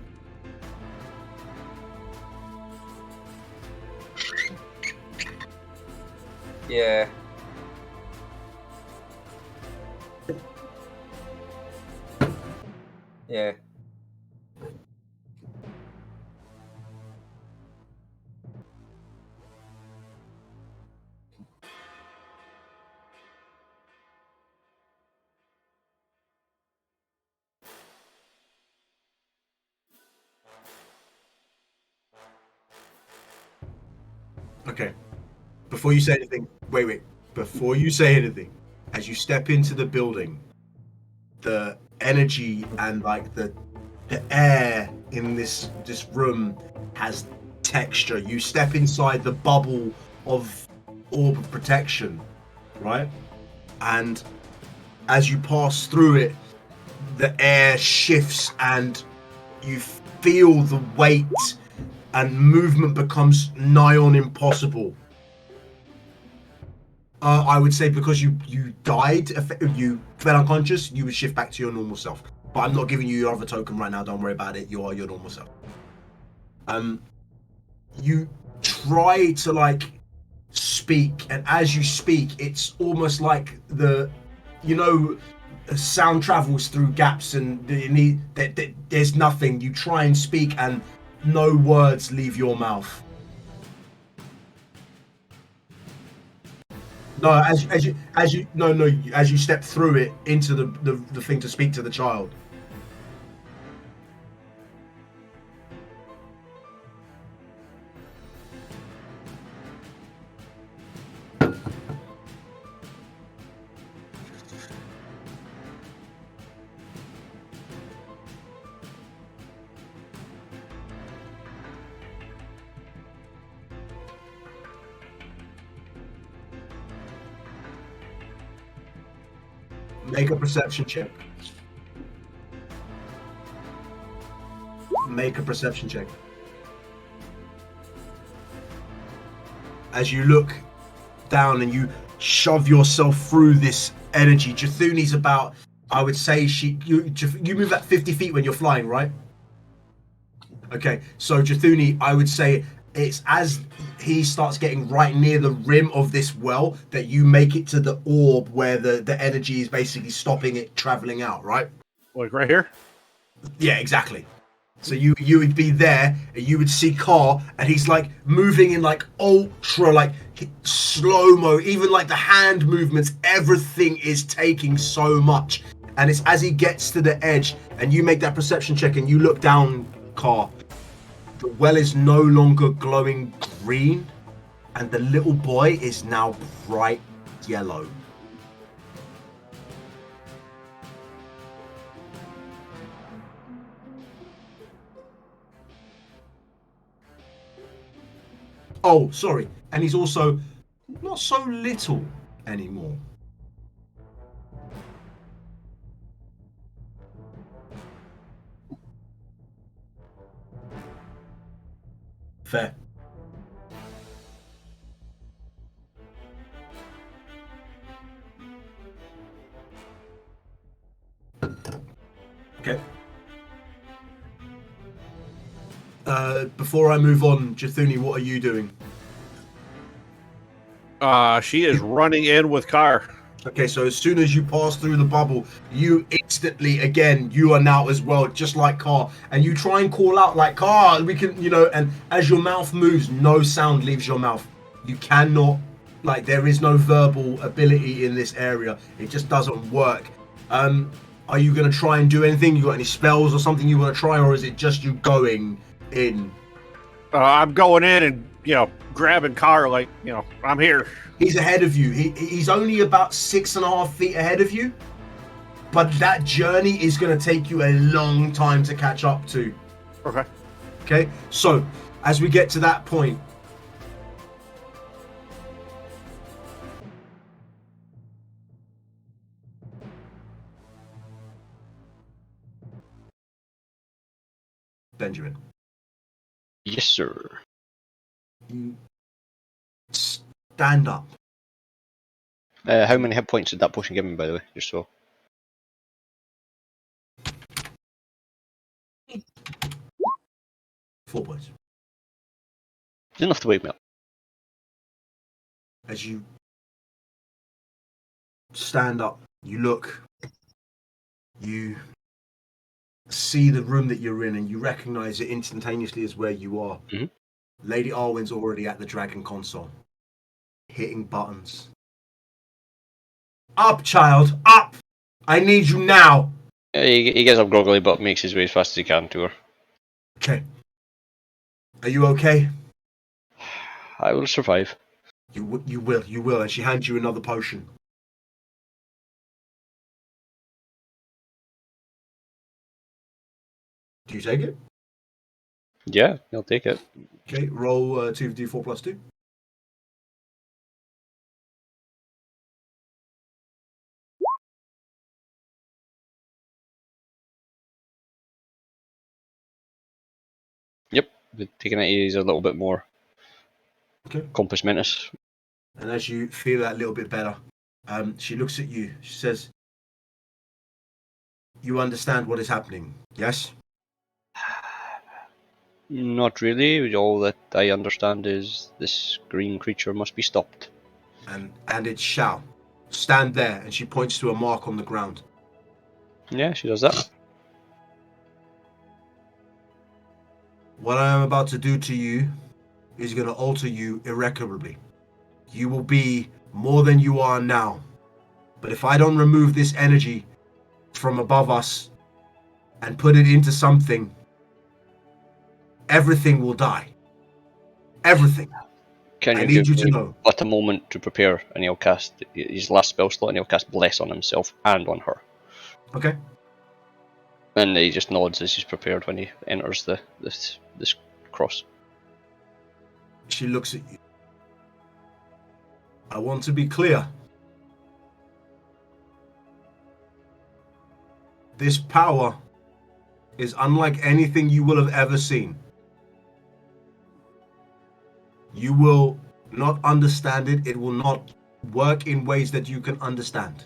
Yeah. Yeah. Okay. Before you say anything, wait. Before you say anything, as you step into the building, the energy and like the air in this room has texture. You step inside the bubble of orb of protection, right? And as you pass through it, the air shifts and you feel the weight and movement becomes nigh on impossible. I would say because you died, you fell unconscious, you would shift back to your normal self. But I'm not giving you your other token right now, don't worry about it, you are your normal self. You try to like speak, and as you speak, it's almost like sound travels through gaps and there's nothing. You try and speak and no words leave your mouth. No, as you step through it into the thing to speak to the child. Make a perception check. Make a perception check. As you look down and you shove yourself through this energy, Jathuni's about, I would say you move at 50 feet when you're flying, right? Okay, so Jathuni, I would say it's as he starts getting right near the rim of this well that you make it to the orb where the energy is basically stopping it traveling out, right? Like right here? Yeah, exactly. So you would be there and you would see Carr and he's like moving in like ultra like slow-mo, even like the hand movements, everything is taking so much. And it's as he gets to the edge and you make that perception check and you look down, Carr, the well is no longer glowing green and the little boy is now bright yellow. Oh, sorry. And he's also not so little anymore. Fair. Okay. Before I move on, Jathuni, what are you doing? She is running in with Car. Okay, so as soon as you pass through the bubble, you instantly, again, you are now as well, just like Car, and you try and call out like Car, we can, and as your mouth moves, no sound leaves your mouth. You cannot, there is no verbal ability in this area. It just doesn't work. Are you going to try and do anything? You got any spells or something you want to try, or is it just you going in? I'm going in and, grabbing Car I'm here. He's ahead of you. He's only about 6.5 feet ahead of you, but that journey is going to take you a long time to catch up to. Okay. Okay, so as we get to that point, Benjamin, Yes, sir. you stand up. How many hit points did that potion give me, by the way? Just so. Four points. It's enough to wake me up. As you stand up, you look, you see the room that you're in, and you recognize it instantaneously as where you are. Mm-hmm. Lady Arwen's already at the dragon console, hitting buttons. Up, child, up! I need you now! He gets up groggily, but makes his way as fast as he can to her. Okay. Are you okay? I will survive. You will, and she hands you another potion. Do you take it? Yeah, I'll take it. Okay, roll 2d4 plus 2. Yep, taking it easy a little bit more. Okay. Compass Mentis. And as you feel that a little bit better, she looks at you. She says, "You understand what is happening, yes?" Not really. All that I understand is this green creature must be stopped. And it shall. Stand there, and she points to a mark on the ground. Yeah, she does that. What I am about to do to you is going to alter you irreparably. You will be more than you are now. But if I don't remove this energy from above us and put it into something, everything will die. Everything. Can I you need give you to me know. but a moment to prepare, and he'll cast his last spell slot, and he'll cast Bless on himself and on her. Okay. And he just nods as he's prepared when he enters this cross. She looks at you. I want to be clear. This power is unlike anything you will have ever seen. You will not understand it. It will not work in ways that you can understand.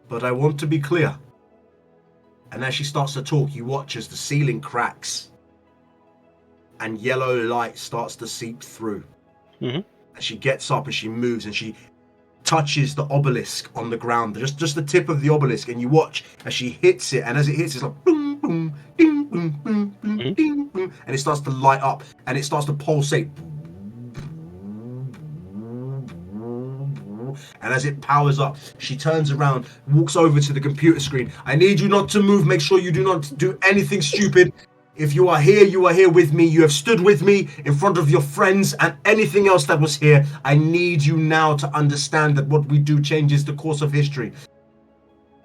But I want to be clear. And as she starts to talk, you watch as the ceiling cracks and yellow light starts to seep through. Mm-hmm. And she gets up and she moves and she touches the obelisk on the ground, just the tip of the obelisk, and you watch as she hits it, and as it hits, it's like boom, boom, ding, boom, boom, boom, Mm-hmm. ding, boom, and it starts to light up, and it starts to pulsate. And as it powers up, she turns around, walks over to the computer screen. I need you not to move. Make sure you do not do anything stupid. If you are here with me. You have stood with me in front of your friends and anything else that was here. I need you now to understand that what we do changes the course of history.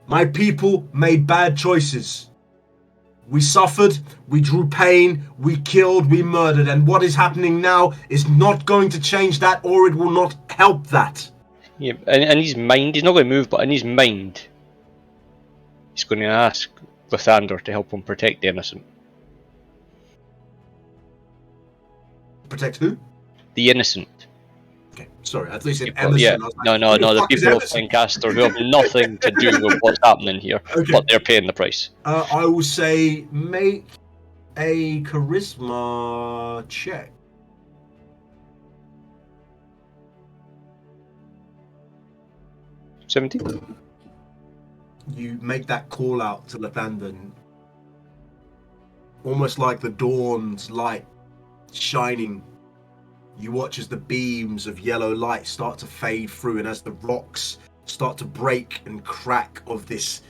My people made bad choices. We suffered, we drew pain, we killed, we murdered, and what is happening now is not going to change that, or it will not help that. Yeah, and in his mind, he's not going to move, but in his mind, he's going to ask Lathander to help him protect the innocent. Protect who? The innocent. Okay, sorry, I thought you said People- Emerson. yeah. I was like, No, who the fuck is people of Emerson? Lancaster who have nothing to do with what's happening here, Okay. but they're paying the price. I will say make a charisma check. 17. You make that call out to Lathandan, almost like the dawn's light shining. You watch as the beams of yellow light start to fade through, and as the rocks start to break and crack of this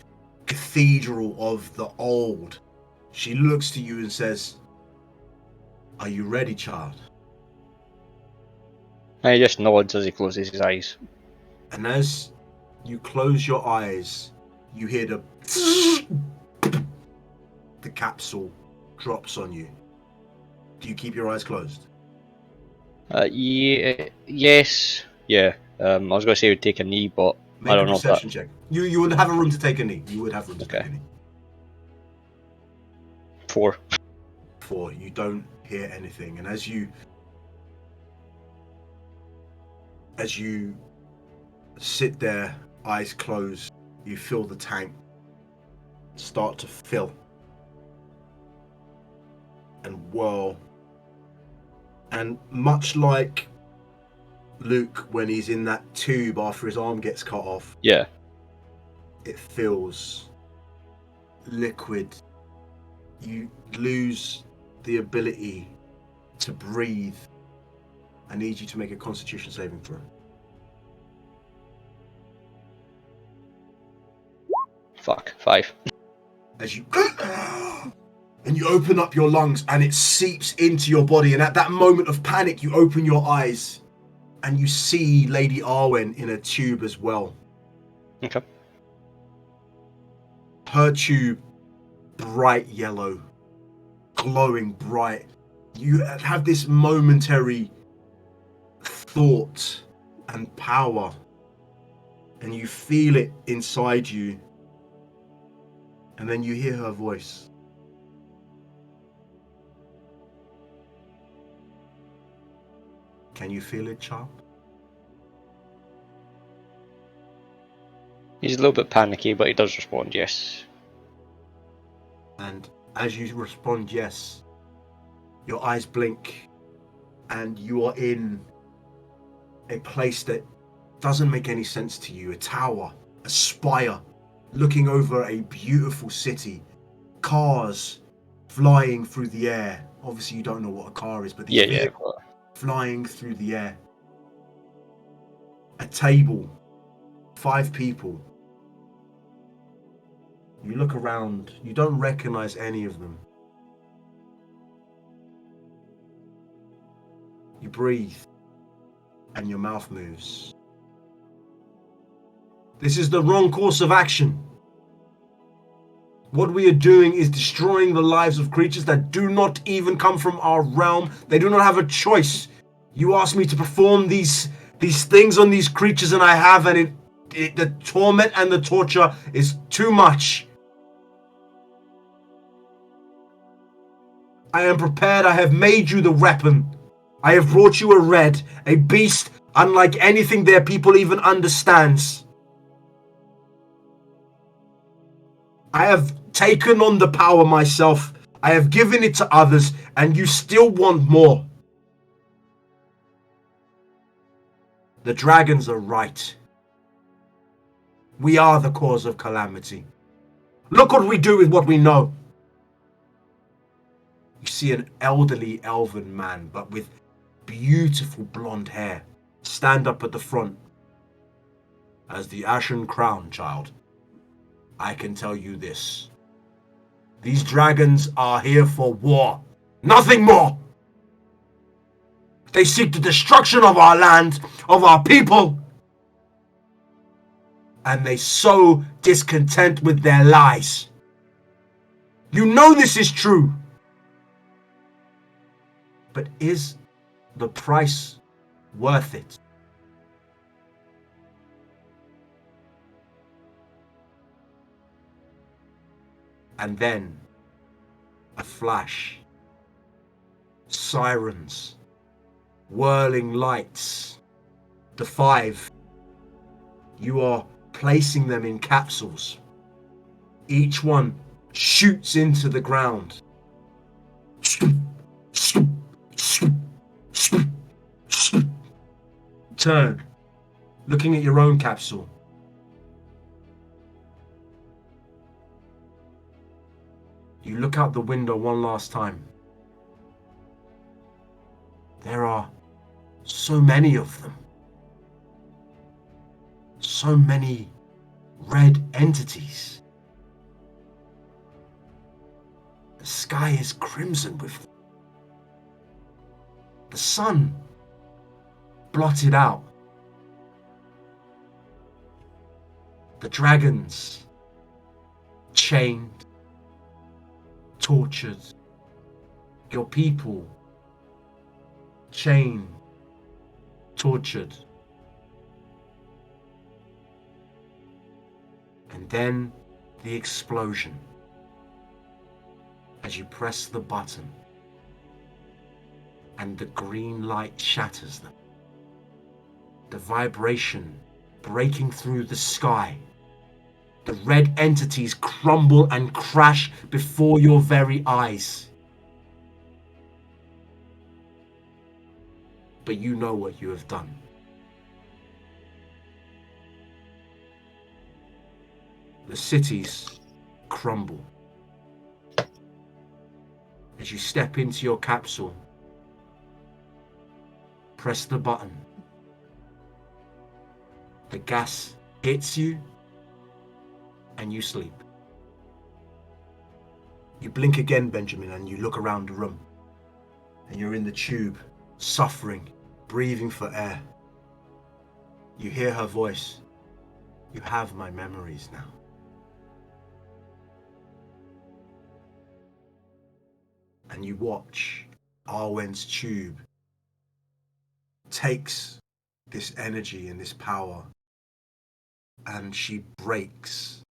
cathedral of the old, she looks to you and says, "Are you ready, child?" And he just nods as he closes his eyes. And as you close your eyes, you hear the capsule drops on you. Do you keep your eyes closed? Yes. Yeah. I was going to say he would take a knee, but Make I don't a know if that... perception check. You would have a room to take a knee. You would have room to Okay. take a knee. 4. 4. You don't hear anything, and as you sit there, eyes closed, you feel the tank start to fill and whirl. And much like Luke when he's in that tube after his arm gets cut off, Yeah. it feels liquid. You lose the ability to breathe. I need you to make a Constitution saving throw. Fuck. 5. As you and you open up your lungs and it seeps into your body, and at that moment of panic you open your eyes and you see Lady Arwen in a tube as well. Okay. Her tube, bright yellow, glowing bright. You have this momentary thought and power, and you feel it inside you, and then you hear her voice. Can you feel it, child? He's a little bit panicky, but he does respond yes. And as you respond yes, your eyes blink and you are in a place that doesn't make any sense to you. A tower, a spire, looking over a beautiful city, cars flying through the air. Obviously you don't know what a car is, but these vehicles flying through the air. A table, 5 people. You look around, you don't recognize any of them. You breathe, and your mouth moves. This is the wrong course of action. What we are doing is destroying the lives of creatures that do not even come from our realm. They do not have a choice. You asked me to perform these things on these creatures, and I have, and the torment and the torture is too much. I am prepared. I have made you the weapon. I have brought you a red, a beast unlike anything their people even understands. I have taken on the power myself. I have given it to others, and you still want more. The dragons are right. We are the cause of calamity. Look what we do with what we know. You see an elderly elven man, but with beautiful blonde hair, stand up at the front. As the Ashen Crown, child, I can tell you this. These dragons are here for war. Nothing more. They seek the destruction of our land, of our people. And they sow discontent with their lies. You know this is true. But is the price worth it? And then a flash. Sirens whirling lights. The 5, you are placing them in capsules. Each one shoots into the ground. Turn, looking at your own capsule. You look out the window one last time. There are so many of them. So many red entities. The sky is crimson with them. The sun blotted out. The dragons chained, tortured. Your people chained, tortured. And then the explosion. As you press the button and the green light shatters them. The vibration breaking through the sky. The red entities crumble and crash before your very eyes. But you know what you have done. The cities crumble. As you step into your capsule, press the button. The gas hits you and you sleep. You blink again, Benjamin, and you look around the room. And you're in the tube, suffering, breathing for air. You hear her voice. You have my memories now. And you watch Arwen's tube takes this energy and this power, and she breaks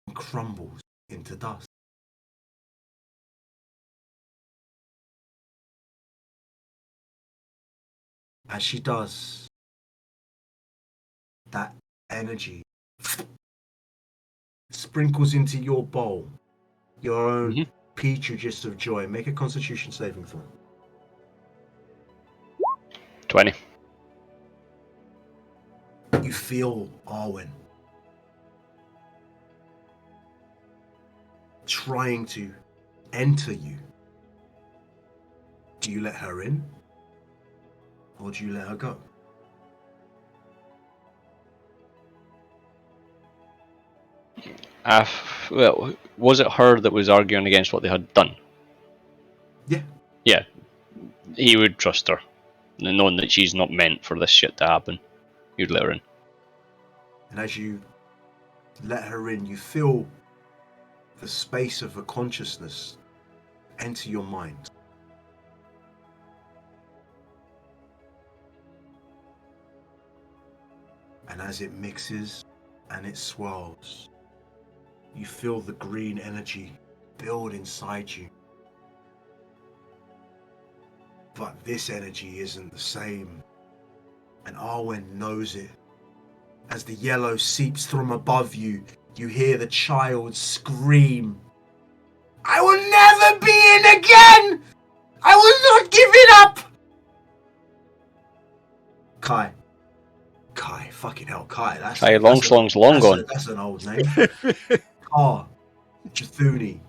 and crumbles into dust. As she does, that energy sprinkles into your bowl, your own petri dish of joy. Make a Constitution saving throw. 20. You feel Arwen trying to enter you. Do you let her in? Or do you let her go? Well, was it her that was arguing against what they had done? Yeah. Yeah. He would trust her, knowing that she's not meant for this shit to happen. You'd let her in. And as you let her in, you feel the space of a consciousness enter your mind. And as it mixes and it swirls, you feel the green energy build inside you. But this energy isn't the same. And Arwen knows it. As the yellow seeps from above you, you hear the child scream, "I will never be in again! I will not give it up!" Kai, fucking hell, Kai. Kai Longslong's long gone. That's an old name. Ka, Jathuni.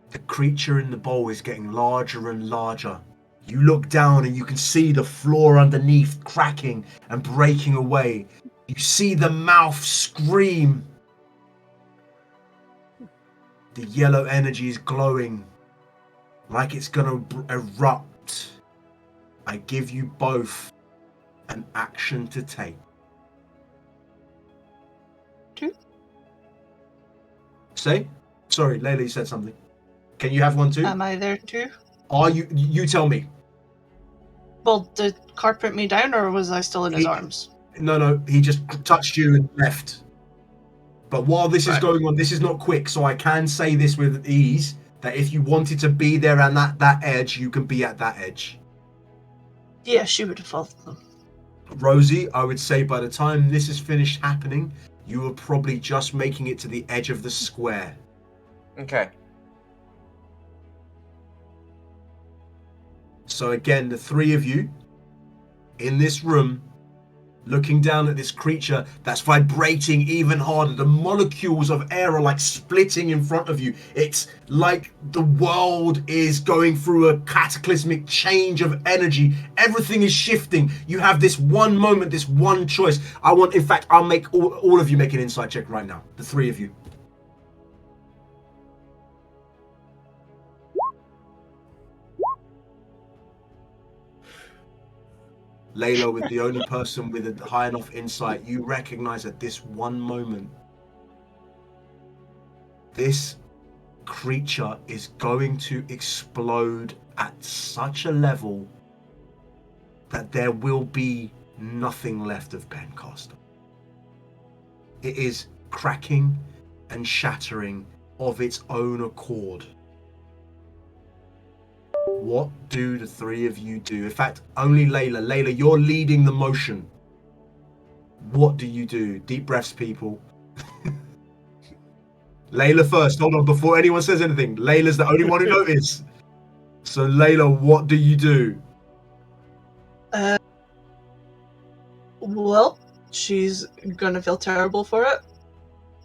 The creature in the bowl is getting larger and larger. You look down and you can see the floor underneath cracking and breaking away. You see the mouth scream. The yellow energy is glowing like it's gonna erupt. I give you both an action to take. 2. Say? Sorry, Layla, you said something. Can you have one too? Am I there too? Are you? You tell me. Well, did Cart put me down, or was I still in his arms? No, he just touched you and left. But while this is going on, this is not quick, so I can say this with ease, that if you wanted to be there and that edge, you can be at that edge. Yeah, she would have followed them. Rosie, I would say by the time this is finished happening, you are probably just making it to the edge of the square. Okay. So again, the three of you in this room, looking down at this creature that's vibrating even harder. The molecules of air are like splitting in front of you. It's like the world is going through a cataclysmic change of energy. Everything is shifting. You have this one moment, this one choice. In fact, I'll make all of you make an insight check right now. The three of you. Layla, with the only person with a high enough insight, you recognize at this one moment, this creature is going to explode at such a level that there will be nothing left of Pencaster. It is cracking and shattering of its own accord. What do the three of you do? In fact, only Layla. Layla, you're leading the motion. What do you do? Deep breaths, people. Layla first. Hold on, before anyone says anything. Layla's the only one who noticed. So, Layla, what do you do? Well, she's gonna feel terrible for it,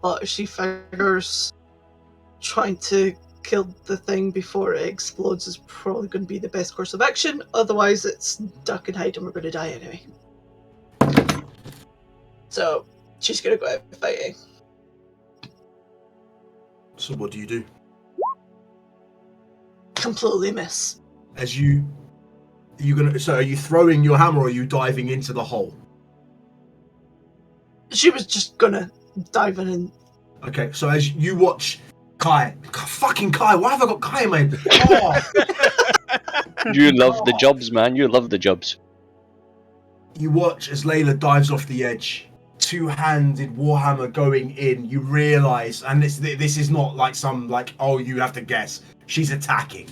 but she figures trying to kill the thing before it explodes is probably going to be the best course of action. Otherwise, it's duck and hide and we're going to die anyway. So, she's going to go out fighting. So, what do you do? Completely miss. So are you throwing your hammer or are you diving into the hole? She was just gonna dive in and... Okay, so as you watch fucking Kai, why have I got Kai, man? Oh. You love the jobs, man. You love the jobs. You watch as Layla dives off the edge, two-handed warhammer going in. You realise, and this is not like some you have to guess. She's attacking.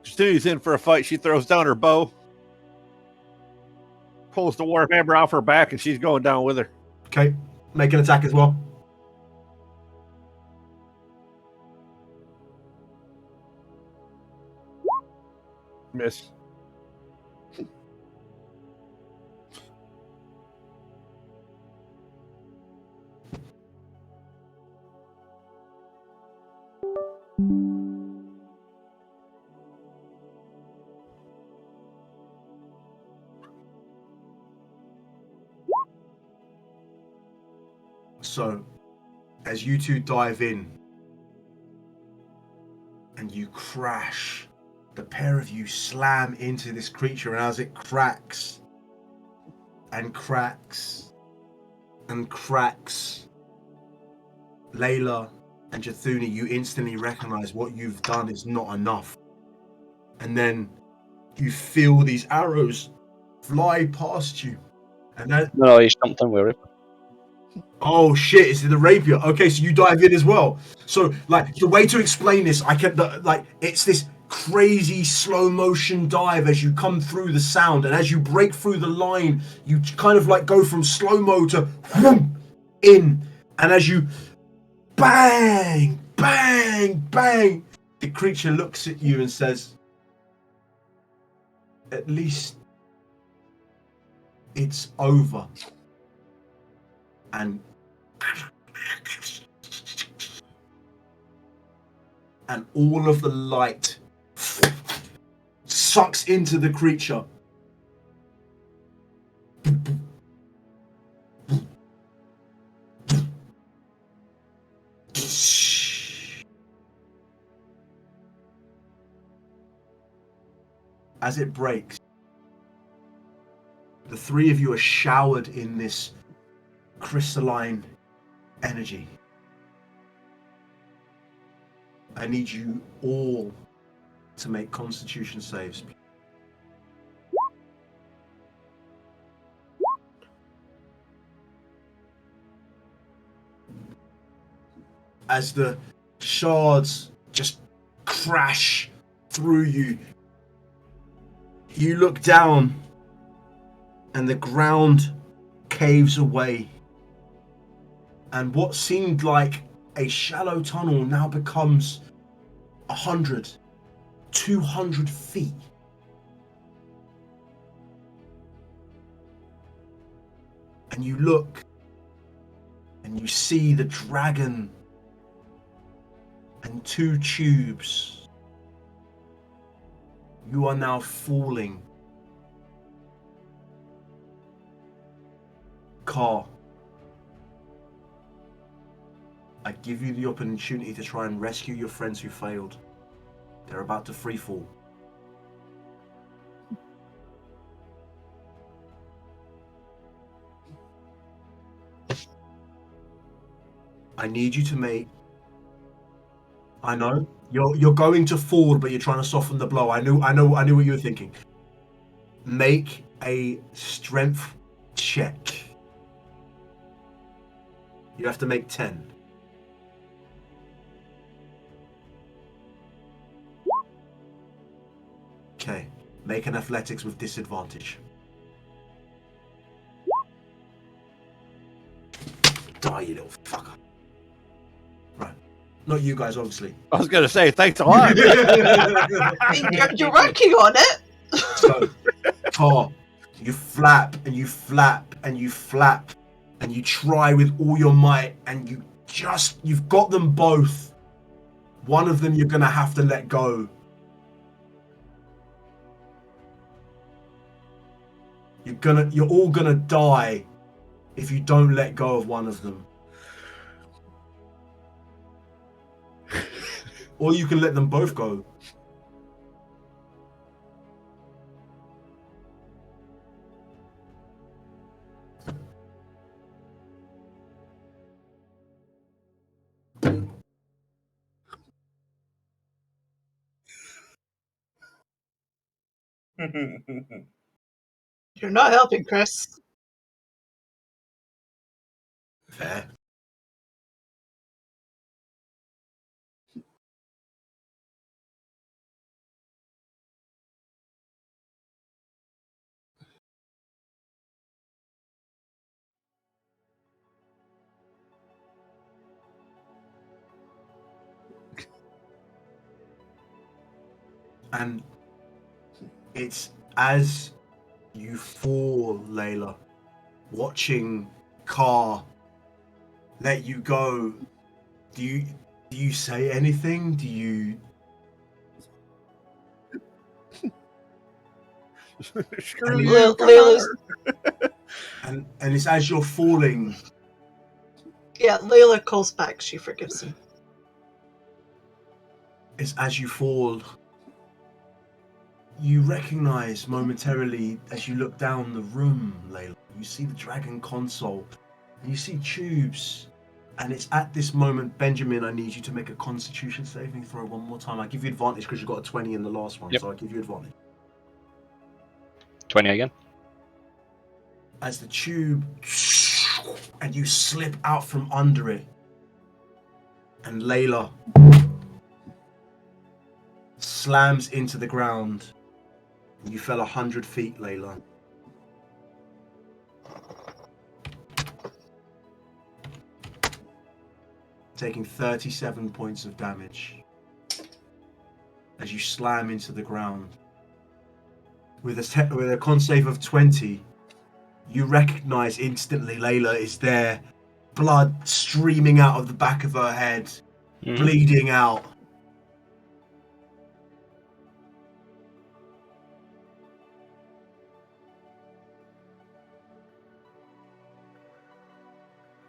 As soon as he's in for a fight, she throws down her bow, pulls the warhammer off her back, and she's going down with her. Okay, make an attack as well. Miss. So, as you two dive in and you crash, the pair of you slam into this creature, and as it cracks and cracks and cracks, Layla and Jathuni, you instantly recognize what you've done is not enough. And then you feel these arrows fly past you. And that... No, he's something with it. Oh shit, it's the rapier. Okay, so you dive in as well. So, the way to explain this, it's this crazy slow motion dive as you come through the sound, and as you break through the line, you kind of go from slow-mo to whoom, in, and as you bang, bang, bang, the creature looks at you and says, "At least it's over." And all of the light sucks into the creature. As it breaks, the three of you are showered in this crystalline energy. I need you all to make Constitution saves. As the shards just crash through you. You look down, and the ground caves away. And what seemed like a shallow tunnel now becomes 100, 200 feet. And you look, and you see the dragon and 2 tubes. You are now falling. Car, I give you the opportunity to try and rescue your friends who failed. They're about to free fall. I need you to make. I know you're going to fall, but you're trying to soften the blow. I knew what you were thinking. Make a strength check. You have to make 10. Okay. Make an athletics with disadvantage. Die, you little fucker. Right. Not you guys, obviously. I was going to say, thanks a lot. I mean, you're working on it. So, Tar, you flap and you flap and you flap and you try with all your might and you've got them both. One of them you're going to have to let go. You're all gonna die if you don't let go of one of them. Or you can let them both go. You're not helping, Chris. Fair. And it's as you fall, Layla, watching Car let you go. Do you say anything? Do you? Screw you, Layla's, And it's as you're falling. yeah, Layla calls back. She forgives him. It's as you fall. You recognize momentarily as you look down the room, Layla. You see the dragon console. And you see tubes. And it's at this moment, Benjamin, I need you to make a constitution saving throw one more time. I give you advantage because you got a 20 in the last one, Yep. so I give you advantage. 20 again. As the tube, and you slip out from under it. And Layla slams into the ground. You fell 100 feet, Layla. Taking 37 points of damage as you slam into the ground. With a con save of 20, you recognize instantly Layla is there, blood streaming out of the back of her head, bleeding out.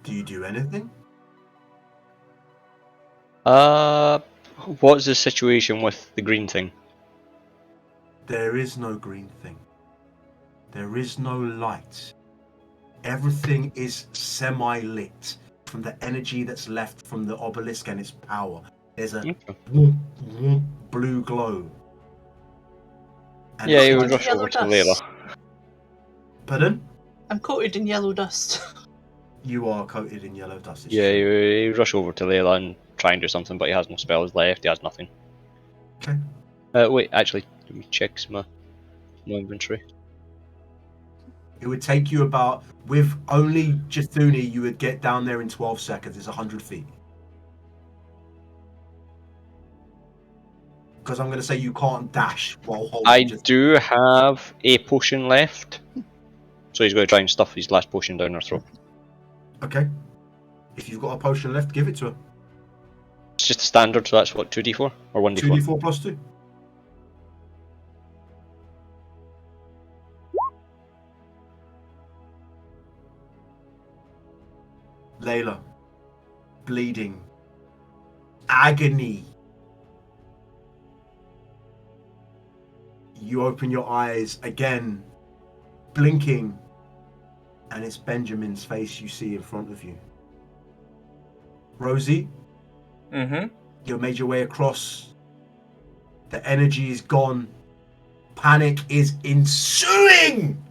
Do you do anything? What's the situation with the green thing? There is no green thing. There is no light. Everything is semi-lit from the energy that's left from the obelisk and its power. There's a blue glow. And Yeah, it's you would like- rush Yellow over to dust. Layla. Pardon? I'm coated in yellow dust. You are coated in yellow dust. it's Yeah, true. you rush over to Layla and try and do something, but he has no spells left, he has nothing. Okay. Wait, actually, let me check my inventory. It would take you about, with only Jithuni, you would get down there in 12 seconds. It's 100 feet. Because I'm going to say you can't dash while holding I Jithuni. do have a potion left, so he's going to try and stuff his last potion down her throat. Okay. If you've got a potion left, give it to her. It's just a standard, so that's what, 2d4 or 1d4? 2d4 plus 2. Layla. Bleeding. Agony. You open your eyes again, blinking, and it's Benjamin's face you see in front of you. Rosie, Mm-hmm. you made your way across. The energy is gone. Panic is ensuing.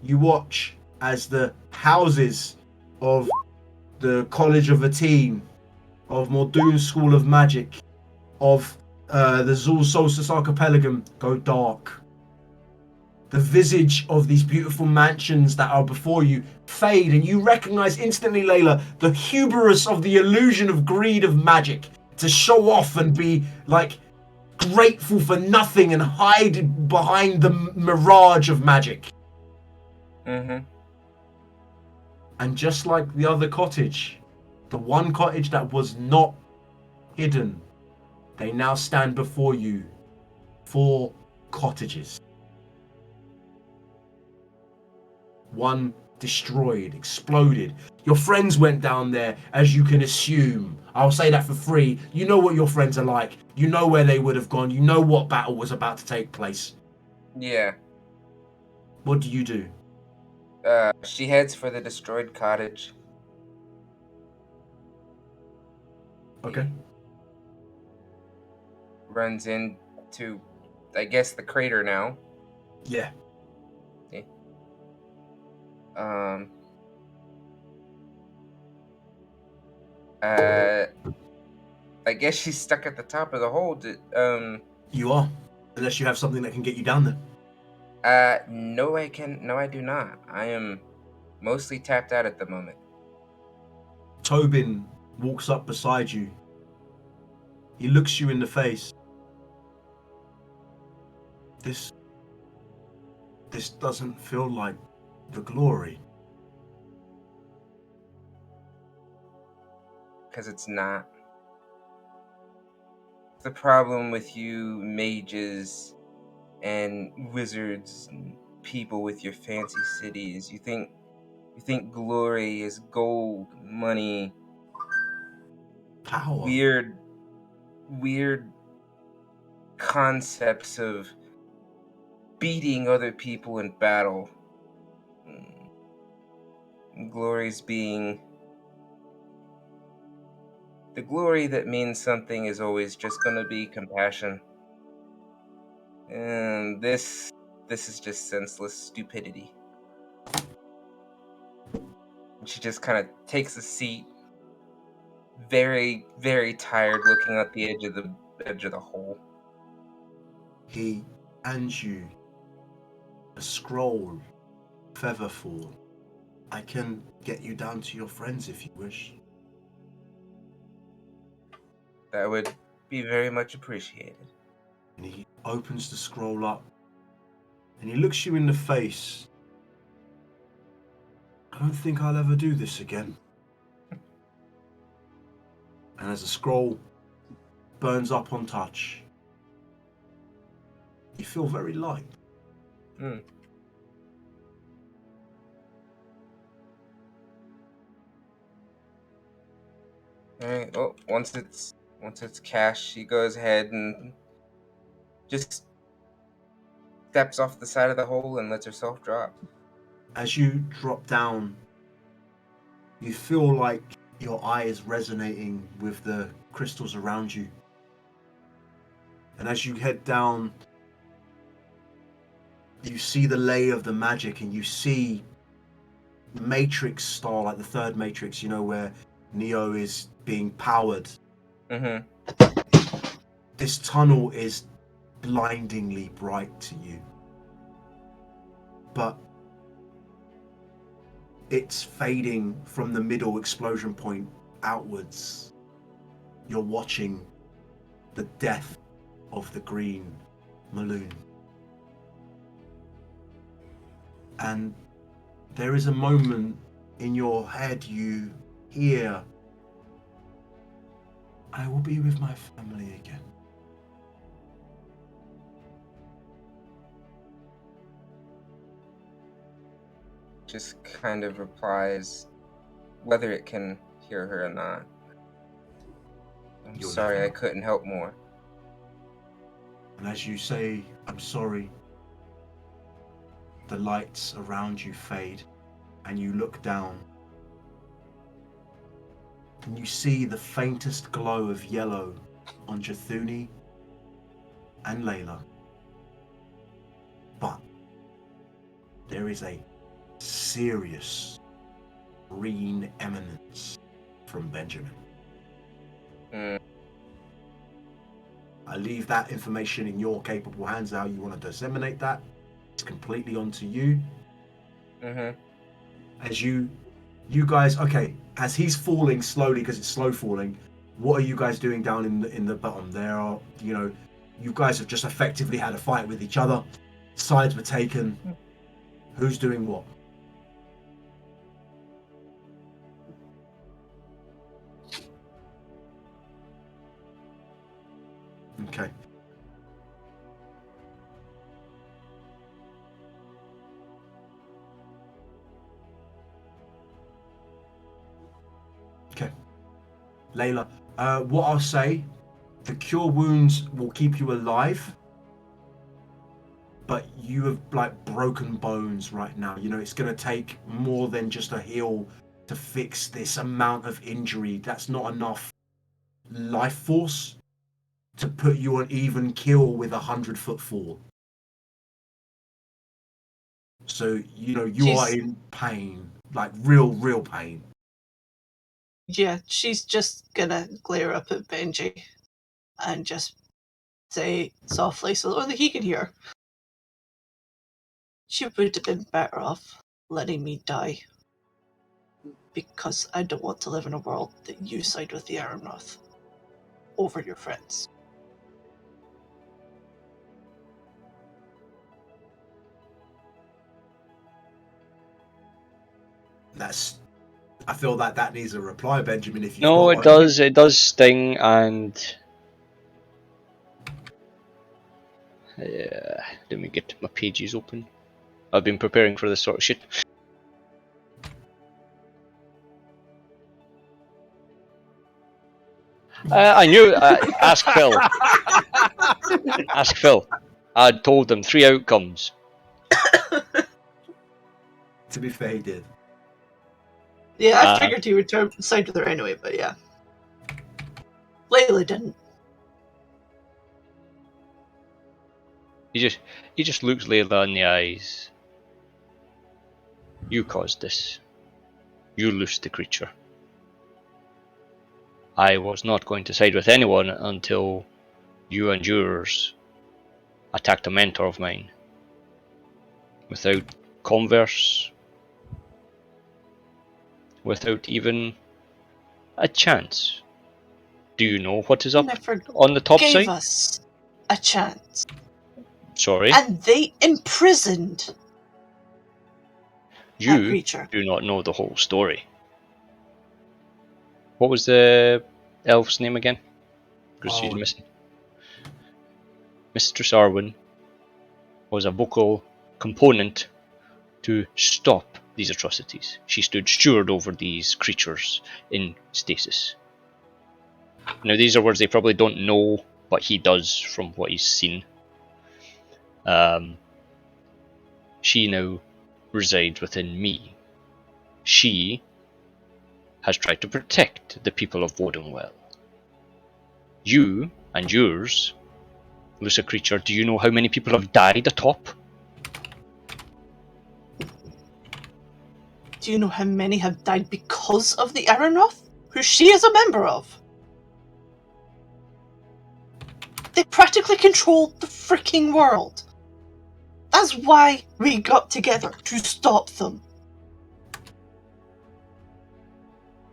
You watch as the houses of the College of Atene, of Mordoon School of Magic, of the Zul Solstice Archipelago go dark. The visage of these beautiful mansions that are before you fade, and you recognize instantly, Layla, the hubris of the illusion of greed of magic to show off and be like grateful for nothing and hide behind the mirage of magic. Mm-hmm. And just like the other cottage, the one cottage that was not hidden, they now stand before you. 4 cottages. One destroyed, exploded. Your friends went down there, as you can assume. I'll say that for free. You know what your friends are like. You know where they would have gone. You know what battle was about to take place. Yeah. What do you do? She heads for the destroyed cottage. Okay. Runs into, I guess, the crater now. Yeah. Um. I guess she's stuck at the top of the hole. You are. Unless you have something that can get you down there. No, I do not. I am mostly tapped out at the moment. Tobin walks up beside you. He looks you in the face. This doesn't feel like the glory. Because it's not. The problem with you mages and wizards and people with your fancy cities, you think glory is gold, money, Power. weird concepts of beating other people in battle. Glory's being the glory that means something is always just going to be compassion. And this is just senseless stupidity. And she just kind of takes a seat, very, very tired, looking at the edge of the hole. He hands you a scroll, Featherfall. I can get you down to your friends if you wish. That would be very much appreciated. And he opens the scroll up and he looks you in the face. I don't think I'll ever do this again. And as the scroll burns up on touch, you feel very light. Alright, well, once it's cash, she goes ahead and just steps off the side of the hole and lets herself drop. As you drop down, you feel like your eye is resonating with the crystals around you. And as you head down, you see the lay of the magic and you see Matrix style, like the third Matrix, you know, where Neo is being powered. Mm-hmm. This tunnel is blindingly bright to you, but it's fading from the middle explosion point outwards. You're watching the death of the green Maloon. And there is a moment in your head you hear, I will be with my family again. Just kind of replies, whether it can hear her or not. I'm You'll sorry never I know. couldn't help more. And as you say, I'm sorry, the lights around you fade, and you look down, and you see the faintest glow of yellow on Jathuni and Layla. But there is a serious green eminence from Benjamin. Mm. I leave that information in your capable hands. How you want to disseminate that, it's completely onto you. Mm-hmm. As you guys, okay, as he's falling slowly because it's slow falling, what are you guys doing down in the bottom? There are, you guys have just effectively had a fight with each other. Sides were taken. Who's doing what? Okay. Okay. Layla, what I'll say, the cure wounds will keep you alive, but you have like broken bones right now. It's going to take more than just a heal to fix this amount of injury. That's not enough life force to put you on even kill with 100-foot fall. So, you are in pain, like real pain. Yeah, she's just gonna glare up at Benji and just say softly so only he can hear. She would have been better off letting me die. Because I don't want to live in a world that you side with the Aramroth over your friends. I feel like that needs a reply, Benjamin, if you've No, got it one. does. It does sting, and let me get my pages open. I've been preparing for this sort of shit. I knew. Ask Phil. Ask Phil. I'd told them 3 outcomes. To be fair, he did. Yeah, I figured he would side with her anyway, but yeah. Layla didn't. He just looks Layla in the eyes. You caused this. You loosed the creature. I was not going to side with anyone until you and yours attacked a mentor of mine. Without converse, without even a chance. Do you know what is up Never on the top gave side? us a chance. Sorry, And they imprisoned that you creature. do not know the whole story. What was the elf's name again? Because she's Arwen. missing. Mistress Arwen was a vocal component to stop these atrocities. She stood steward over these creatures in stasis. Now, these are words they probably don't know, but he does from what he's seen. She now resides within me. She has tried to protect the people of Wodenwell. You and yours, Lusa Creature, do you know how many people have died atop? Do you know how many have died because of the Aramroth? Who she is a member of? They practically control the freaking world. That's why we got together, to stop them.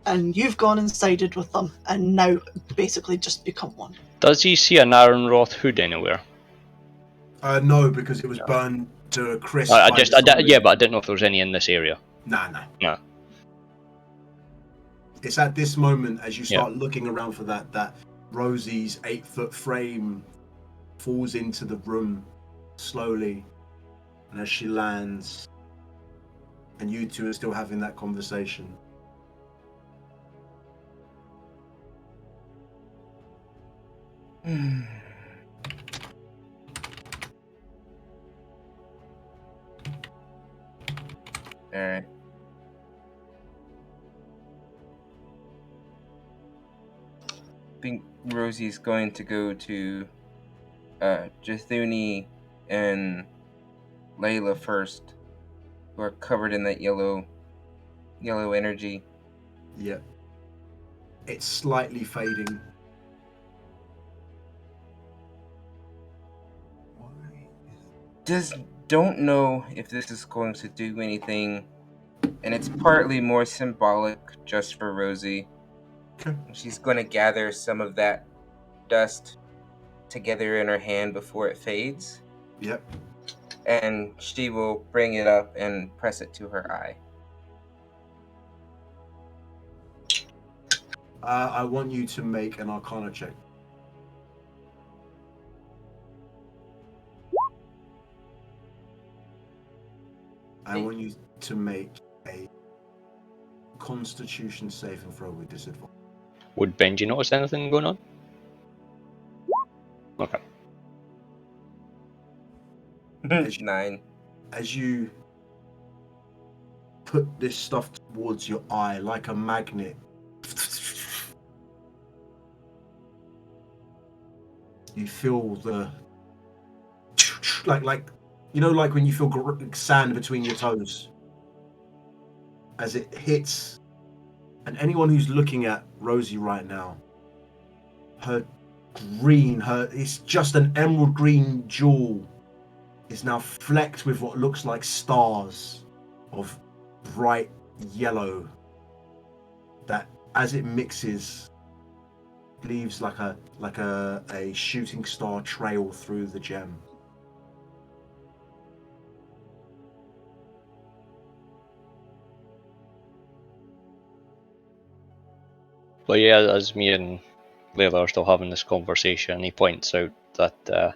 And you've gone and sided with them, and now basically just become one. Does he see an Aaron Roth hood anywhere? No, because it was burned to a crisp. Yeah, but I didn't know if there was any in this area. Nah. No. It's at this moment as you start looking around for that Rosie's 8-foot frame falls into the room slowly, and as she lands, and you two are still having that conversation. Alright. I think Rosie's going to go to Jathuni and Layla first, who are covered in that yellow energy. Yeah. It's slightly fading. Don't know if this is going to do anything, and it's partly more symbolic just for Rosie. Okay. She's going to gather some of that dust together in her hand before it fades. Yep. And she will bring it up and press it to her eye. I want you to make an Arcana check. I want you to make a Constitution saving throw with disadvantage. Would Benji notice anything going on? Okay. 9. As you put this stuff towards your eye like a magnet, you feel the like you know, like when you feel sand between your toes as it hits. And anyone who's looking at Rosie right now, her it's just an emerald green jewel is now flecked with what looks like stars of bright yellow that, as it mixes, leaves like a shooting star trail through the gem. But yeah, as me and Layla are still having this conversation, he points out that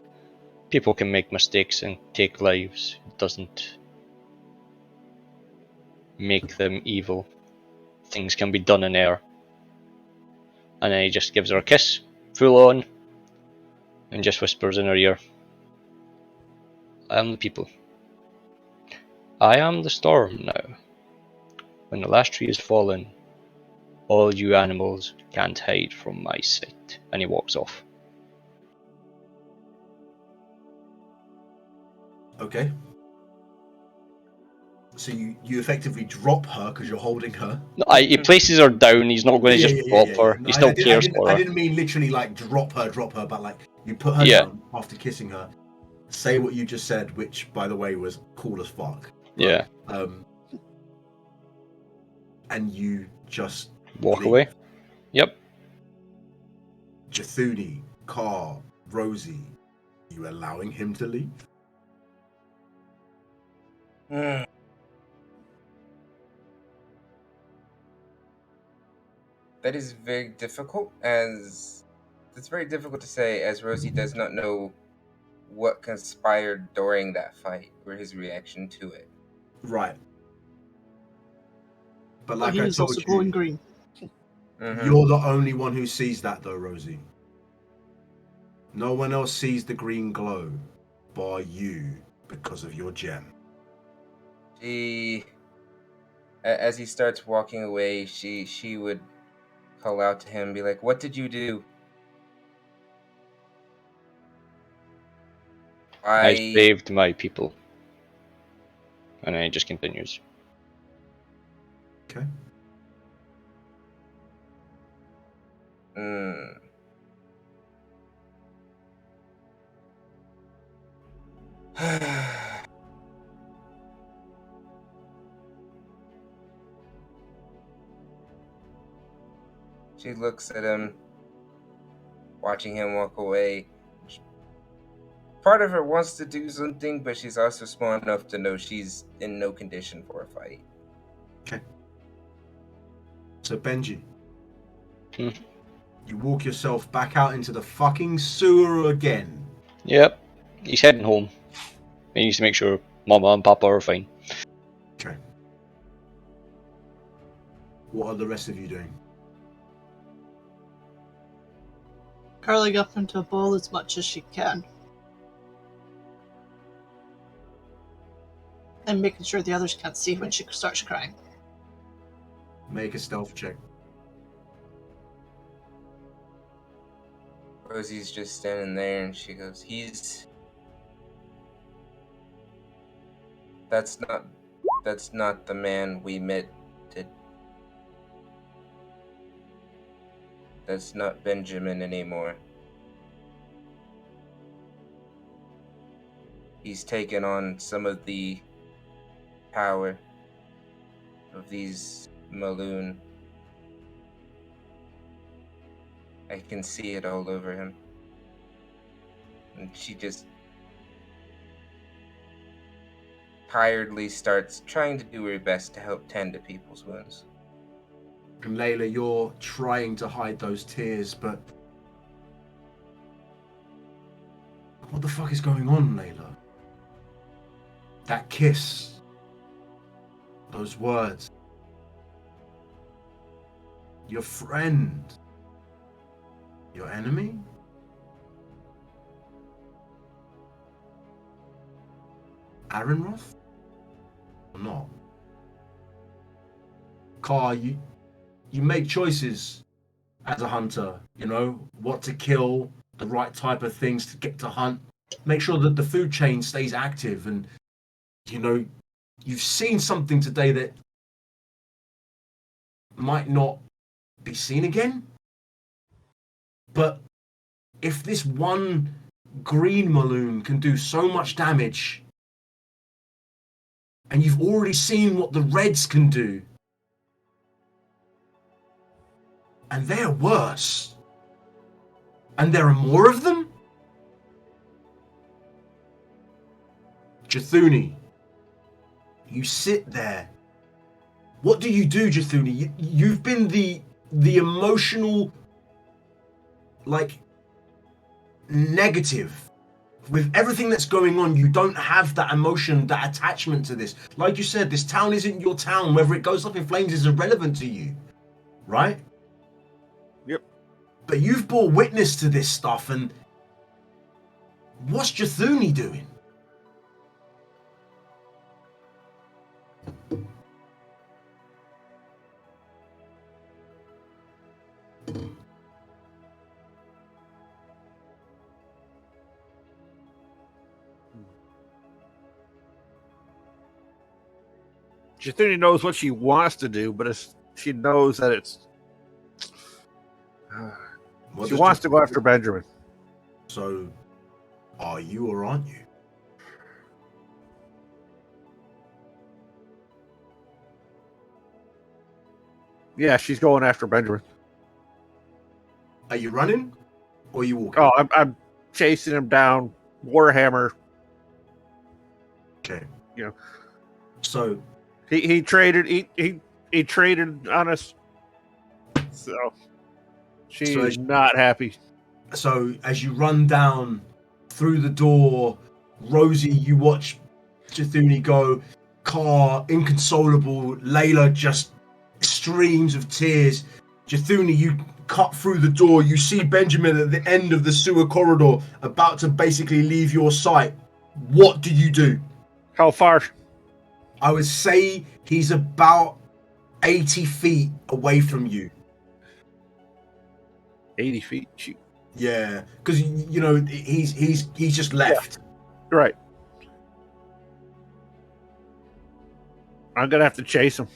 people can make mistakes and take lives. It doesn't make them evil. Things can be done in air. And then he just gives her a kiss, full on, and just whispers in her ear, I am the people. I am the storm now. When the last tree is fallen, all you animals can't hide from my sight. And he walks off. Okay. So you effectively drop her because you're holding her. No, he places her down. He's not going to just drop her. No, he still cares for her. I didn't mean literally like drop her, but like you put her Yeah. down after kissing her. Say what you just said, which by the way was cool as fuck. Yeah. And you just Walk leave. away. Yep. Jathuni, Carr, Rosie, you allowing him to leave? That is very difficult, as it's very difficult to say, as Rosie does not know what conspired during that fight or his reaction to it. Right. But like he I was told also you, glowing green. You're the only one who sees that though, Rosie. No one else sees the green glow bar you because of your gem. As he starts walking away, she would call out to him, be like, "What did you do?" I saved my people. And then he just continues. Okay. She looks at him, watching him walk away. Part of her wants to do something, but she's also smart enough to know she's in no condition for a fight. Okay. So Benji, Hmm. you walk yourself back out into the fucking sewer again. Yep. He's heading home. He needs to make sure Mama and Papa are fine. Okay. What are the rest of you doing? Curling up into a ball as much as she can. And making sure the others can't see when she starts crying. Make a stealth check. Rosie's just standing there and she goes, That's not the man we met. That's not Benjamin anymore. He's taken on some of the power of these Maloon. I can see it all over him. And she just tiredly starts trying to do her best to help tend to people's wounds. And Layla, you're trying to hide those tears, but what the fuck is going on, Layla? That kiss, those words, your friend, your enemy? Aronroth? Or not? Car, you make choices as a hunter, you know, what to kill, the right type of things to get to hunt. Make sure that the food chain stays active, and, you know, you've seen something today that might not be seen again. But if this one green Maloon can do so much damage, and you've already seen what the Reds can do, and they're worse, and there are more of them? Jathuni, you sit there. What do you do, Jathuni? You've been the emotional, like, negative. With everything that's going on, you don't have that emotion, that attachment to this. Like you said, this town isn't your town. Whether it goes up in flames is irrelevant to you, right? Yep. But you've bore witness to this stuff, and what's Jathuni doing? Jathuni knows what she wants to do, but she knows that it's. She wants to go after Benjamin. So, are you or aren't you? Yeah, she's going after Benjamin. Are you running, or are you walking? Oh, I'm chasing him down. Warhammer. Okay. You know. So he traded he traded on us. So she's not happy. So as you run down through the door, Rosie, you watch Jathuni go, Car, inconsolable, Layla just streams of tears. Jathuni, you cut through the door, you see Benjamin at the end of the sewer corridor, about to basically leave your sight. What do you do? How far? I would say he's about 80 feet away from you. 80 feet. Shoot. Yeah, because you know he's just left. Yeah. Right. I'm gonna have to chase him.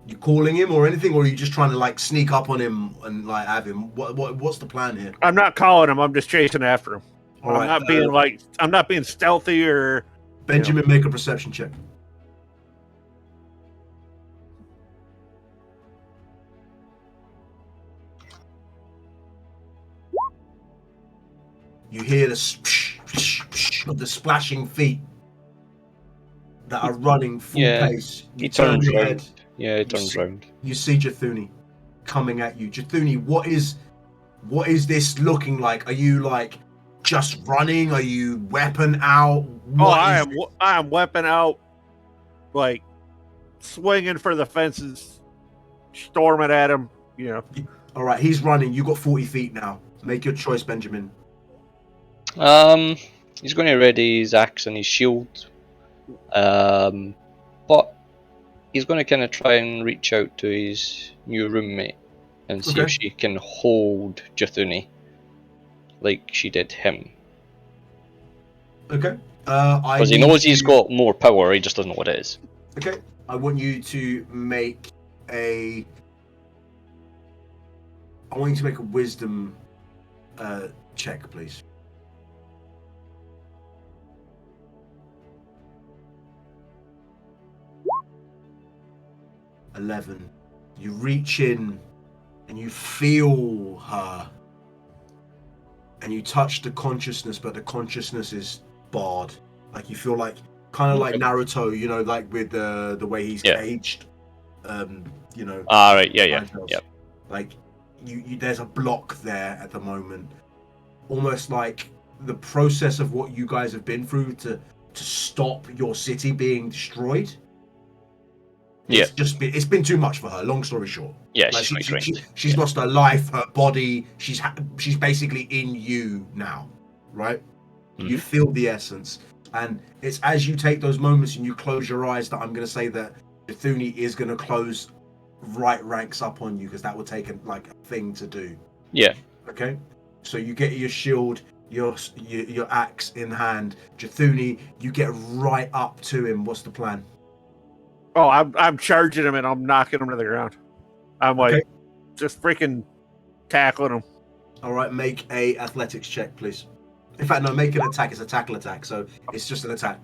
You calling him or anything, or are you just trying to like sneak up on him and like have him? What's the plan here? I'm not calling him. I'm just chasing after him. All right. I'm not being stealthy or. Benjamin, make a perception check. You hear the of the splashing feet that are running full pace. You He turn turns your round. head. Yeah, he turns round. You see Jathuni coming at you. Jathuni, what is this looking like? Are you like just running? Are you weapon out? I am weapon out, like swinging for the fences, storming at him. All right, he's running. You got 40 feet now. Make your choice, Benjamin. He's going to ready his axe and his shield. But he's going to kind of try and reach out to his new roommate and see if she can hold Jathuni like she did him. Okay. Because he knows he's got more power, he just doesn't know what it is. Okay. I want you to make a wisdom check, please. $11. You reach in and you feel her, and you touch the consciousness, but the consciousness is barred. Like you feel like kind of like Naruto, like with the way he's caged. Right, yeah. Like you there's a block there at the moment, almost like the process of what you guys have been through to stop your city being destroyed. It's been too much for her. Long story short. Yeah, like she's lost her life, her body. She's basically in you now, right? Mm-hmm. You feel the essence, and it's as you take those moments and you close your eyes that I'm going to say that Jathuni is going to close right ranks up on you, because that would take a thing to do. Yeah. Okay. So you get your shield, your axe in hand. Jathuni, you get right up to him. What's the plan? Oh, I'm charging him and I'm knocking him to the ground. I'm just freaking tackling him. All right, make a athletics check, please. In fact, no, make an attack. It's a tackle attack, so it's just an attack.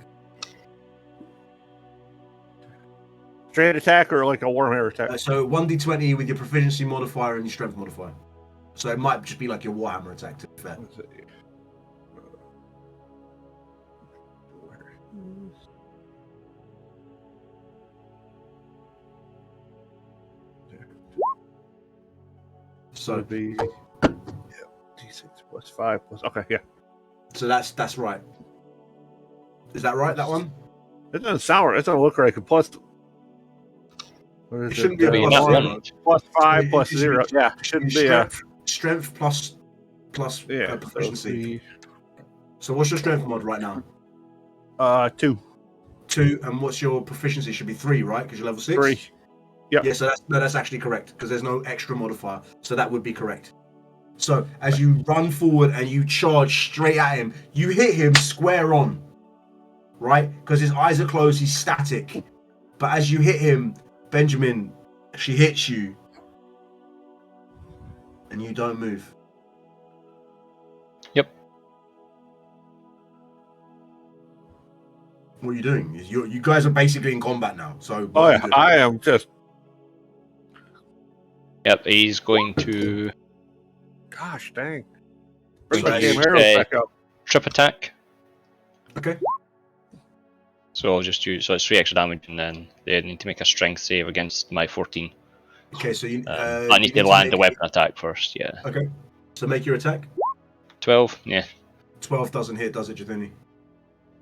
Straight attack or like a Warhammer attack? So 1d20 with your proficiency modifier and your strength modifier. So it might just be like your Warhammer attack, to be fair. So it'd be D6 plus 5 plus. Okay, yeah. So that's right. Is that right? That one? It doesn't sound right. It doesn't look right. Plus. It shouldn't be a plus 0. Plus 5 plus 0. Yeah, it shouldn't be strength plus proficiency. So what's your strength mod right now? 2. 2, and what's your proficiency? Should be 3, right? Because you're level 6. 3. Yep. Yeah, so that's actually correct, because there's no extra modifier, so that would be correct. So as you run forward and you charge straight at him, you hit him square on, right? Because his eyes are closed, he's static. But as you hit him, Benjamin, she hits you, and you don't move. Yep. What are you doing? You guys are basically in combat now. So I am just. Yep, he's going to. Gosh dang! Bring trip attack. Okay. So I'll just use. So it's 3 extra damage, and then they need to make a strength save against my 14. Okay, so I need to land the weapon attack first. Yeah. Okay. So make your attack. 12. Yeah. 12 doesn't hit, does it, Jathuni?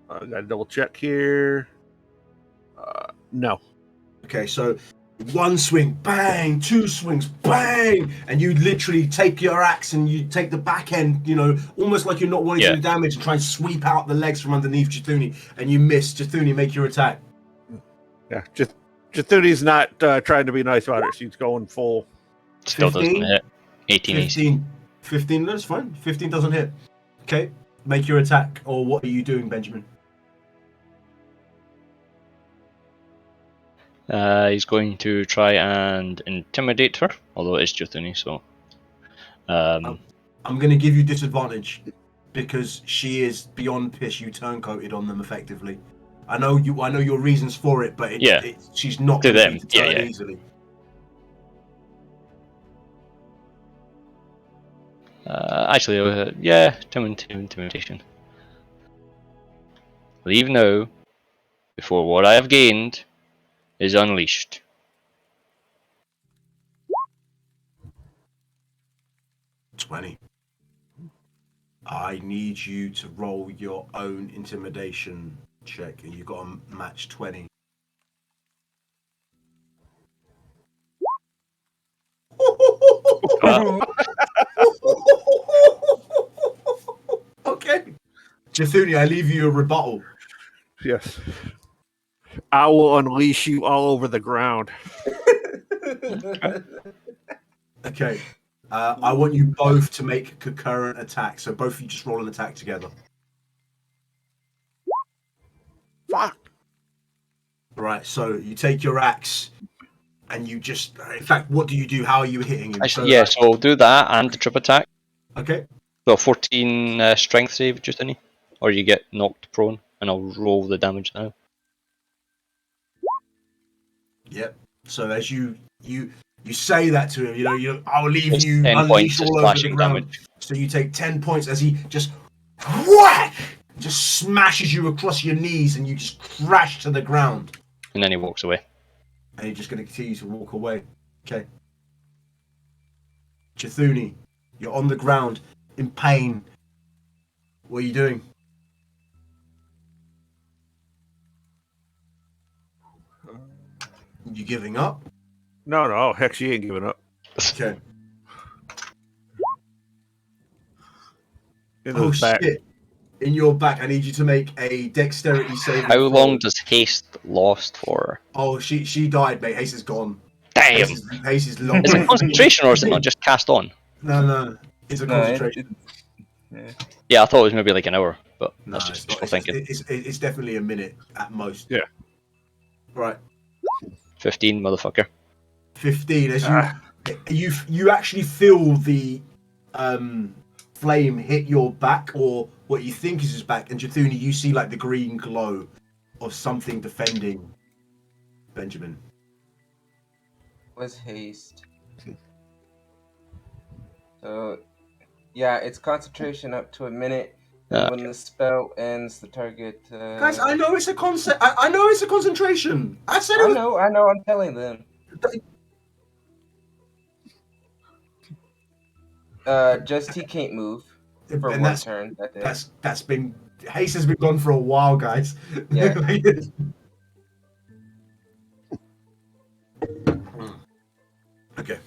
I gotta double check here. No. Okay, so 1 swing, bang, 2 swings, bang, and you literally take your axe and you take the back end, almost like you're not wanting to do damage, and try and sweep out the legs from underneath Jathuni, and you miss. Jathuni, make your attack. Yeah, Jathuni's not trying to be nice about it. She's going full. Still 15? doesn't hit. 18. 15, that's fine. 15 doesn't hit. Okay, make your attack, or what are you doing, Benjamin? He's going to try and intimidate her, although it's Jathuni, so. I'm going to give you disadvantage. because she is beyond piss. You turncoated on them effectively. I know your reasons for it, but she's not To going to them, be deterred yeah. easily. Actually, intimidation. Leave now, before what I have gained is unleashed. 20. I need you to roll your own intimidation check, and you got to match 20. Okay. Jathuni, I leave you a rebuttal. Yes. I will unleash you all over the ground. Okay. I want you both to make concurrent attacks, so both of you just roll an attack together. Fuck. Right, so you take your axe, and you just... In fact, what do you do? How are you hitting him? Actually, yeah, so I'll do that and the trip attack. Okay. So 14 strength save, just any, or you get knocked prone, and I'll roll the damage now. Yep. So as you say that to him, I'll leave It's you 10 unleash points of all over the slashing ground. damage. So you take 10 points as he just whack, just smashes you across your knees, and you just crash to the ground. And then he walks away. And you're just going to continue to walk away. Okay. Chithuni, you're on the ground in pain. What are you doing? You giving up? No, heck, she ain't giving up. Okay. In Oh his back. shit! In your back, I need you to make a dexterity saving How throw. long does haste last for? Oh, she died, mate. Haste is gone. Damn! Haste is long. Is it concentration or is it not just cast on? No. It's a concentration. Yeah, I thought it was maybe like an hour, but No, that's it's just not. wishful thinking. It's definitely a minute at most. Yeah. Right. 15, motherfucker. 15. As you actually feel the flame hit your back, or what you think is his back, and Jathuni, you see like the green glow of something defending Benjamin. Was haste. So, yeah, it's concentration up to a minute. And when the spell ends, the target. Guys, I know it's a concept. I know it's a concentration. I said it was. I know. I'm telling them. Just he can't move for And one turn. That's been haste has been gone for a while, guys. Yeah. Okay.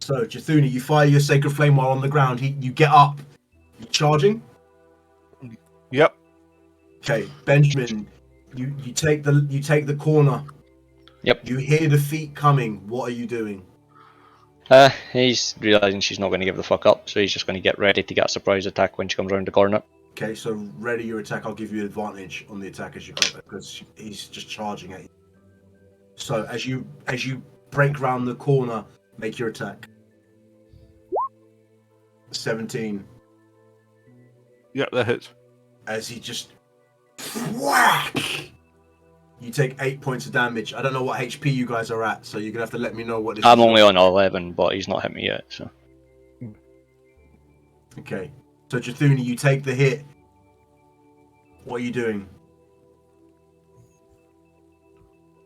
So Jathuni, you fire your sacred flame while on the ground. You get up. You charging. Yep. Okay, Benjamin, you take the corner. Yep. You hear the feet coming. What are you doing? He's realising she's not going to give the fuck up, so he's just going to get ready to get a surprise attack when she comes around the corner. Okay, so ready your attack. I'll give you advantage on the attack as you go, because he's just charging at you. So as you break round the corner, make your attack. 17. Yep, that hits. As he just whack, you take 8 points of damage. I don't know what HP you guys are at, so you're gonna have to let me know what this I'm is. only on 11, but he's not hit me yet, so. Okay, so Jathuni, you take the hit. What are you doing?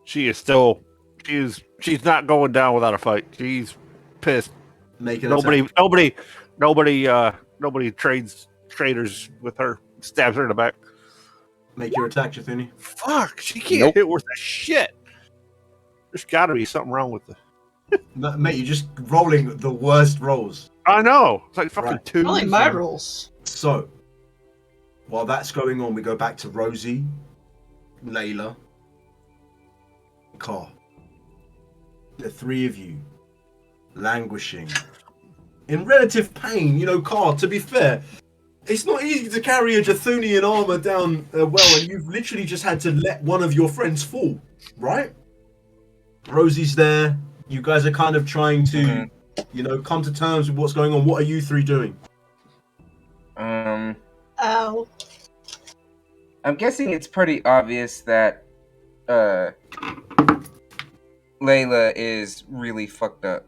She's not going down without a fight. She's pissed. Make an Nobody attack. trades traders with her. Stabs her in the back. Make your attack, Jathuni. Fuck, she can't hit worth a shit. There's got to be something wrong with the. No, mate, you're just rolling the worst rolls. I know. It's like fucking Right. two. Only my rolls. So, while that's going on, we go back to Rosie, Layla, Carl. The three of you languishing in relative pain. Carl, to be fair, it's not easy to carry a Jathunian armor down a well, and you've literally just had to let one of your friends fall, right? Rosie's there. You guys are kind of trying to, come to terms with what's going on. What are you three doing? I'm I'm guessing it's pretty obvious that Layla is really fucked up.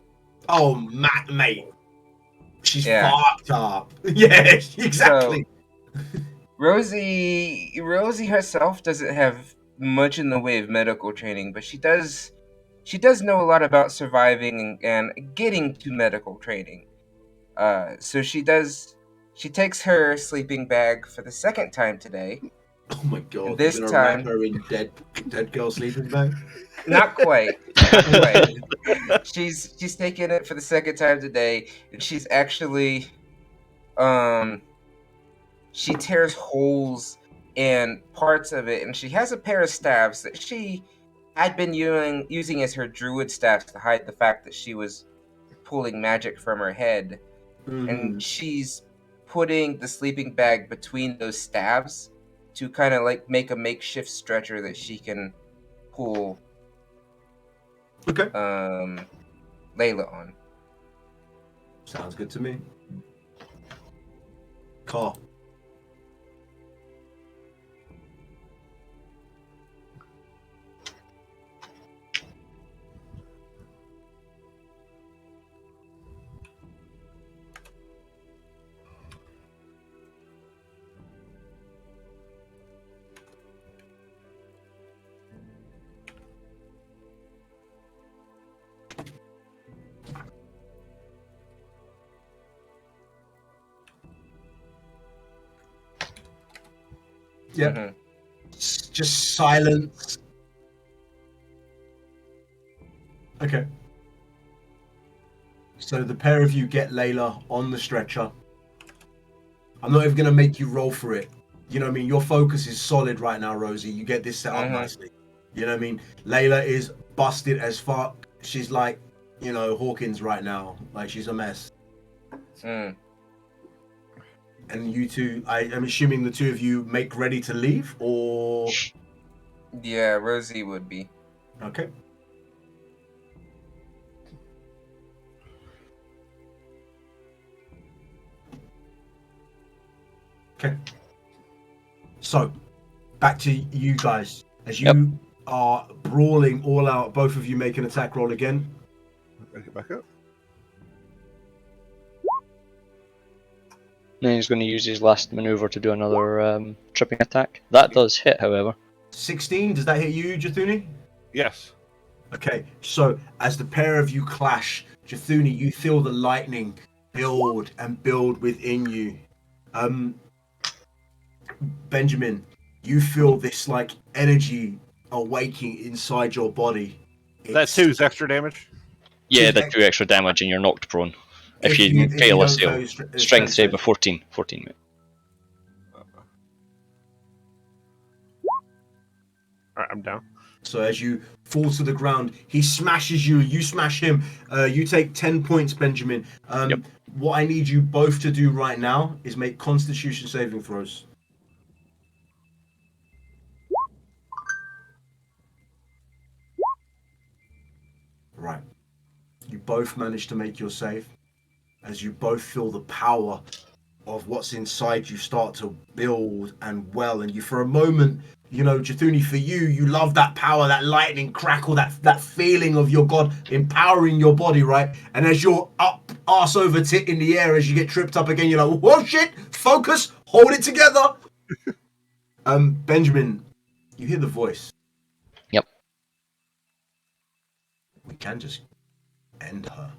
Oh, mate. She's Yeah. fucked up. Yeah, exactly. Rosie herself doesn't have much in the way of medical training, but she does know a lot about surviving and getting to medical training. So she takes her sleeping bag for the second time today. Oh my And god, this you're gonna wrap time, her in dead girl sleeping bag? not quite, not quite. She's taking it for the second time today, and she's actually she tears holes in parts of it, and she has a pair of staves that she had been using as her druid staffs to hide the fact that she was pulling magic from her head. Mm-hmm. And she's putting the sleeping bag between those stabs to kind of like make a makeshift stretcher that she can pull Okay. Layla on. Sounds good to me. Car. Yep. Mhm. Just silence. Okay. So the pair of you get Layla on the stretcher. I'm not even gonna make you roll for it. You know what I mean? Your focus is solid right now, Rosie. You get this set up Mhm. nicely. You know what I mean? Layla is busted as fuck. She's like, you know, Hawkins right now. Like she's a mess. Mm. And you two, I'm assuming the two of you make ready to leave, or Yeah, Rosie would be. okay. Okay. So, back to you guys. As you are brawling all out, both of you make an attack roll again. Get back up. Then he's going to use his last maneuver to do another tripping attack. That does hit, however. 16, does that hit you, Jathuni? Yes. Okay, so as the pair of you clash, Jathuni, you feel the lightning build and build within you. Benjamin, you feel this like energy awaking inside your body. That two's extra damage. Yeah, the 2 extra damage and you're knocked prone. If you fail a save. Strength save of 14. 14, mate. Alright, I'm down. So as you fall to the ground, he smashes you, you smash him. You take 10 points, Benjamin. Yep. What I need you both to do right now is make Constitution saving throws. Right. You both manage to make your save. As you both feel the power of what's inside you start to build and well. And you, for a moment, you know, Jathuni, for you, you love that power, that lightning crackle, that feeling of your god empowering your body, right? And as you're up, arse over tit in the air, as you get tripped up again, you're like, whoa, shit, focus, hold it together. Benjamin, you hear the voice. Yep. We can just end her.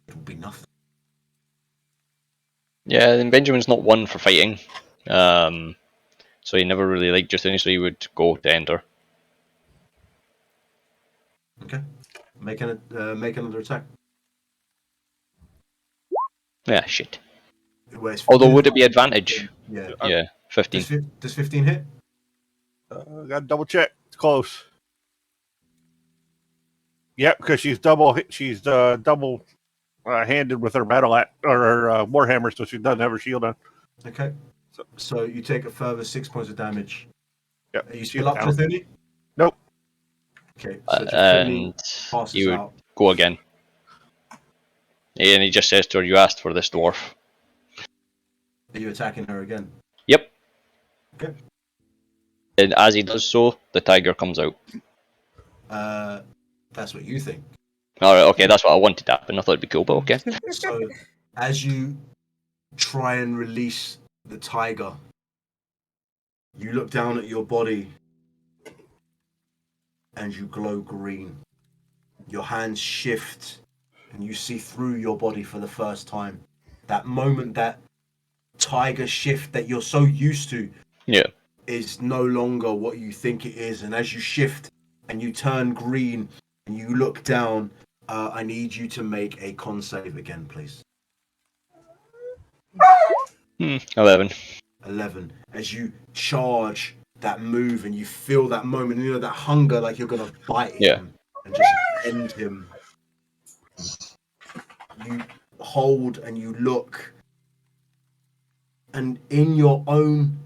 It'll be nothing. Yeah, then Benjamin's not one for fighting. So he never really liked Juthuni, so he would go to enter. Okay. Make another attack. Yeah, shit. Well, it's Although, would it be advantage? Yeah. Yeah, 15. Does 15 hit? Gotta double check. It's close. Yep, because she's double handed with her battle at or her warhammer, so she doesn't have her shield on. Okay. So you take a further 6 points of damage. Yep. Are you still up, Jathuni? Nope. Okay. So Jathuni And passes he would out. go again. And he just says to her, "You asked for this dwarf." Are you attacking her again? Okay. And as he does so, the tiger comes out. That's what you think. Alright, okay, that's what I wanted to happen. I thought it'd be cool, but okay. So, as you try and release the tiger, you look down at your body and you glow green. Your hands shift and you see through your body for the first time. That moment, that tiger shift that you're so used to, Yeah. is no longer what you think it is. And as you shift and you turn green and you look down, I need you to make a con save again, please. 11. 11. As you charge that move and you feel that moment, you know, that hunger, like you're gonna bite him and just end him. You hold and you look, and in your own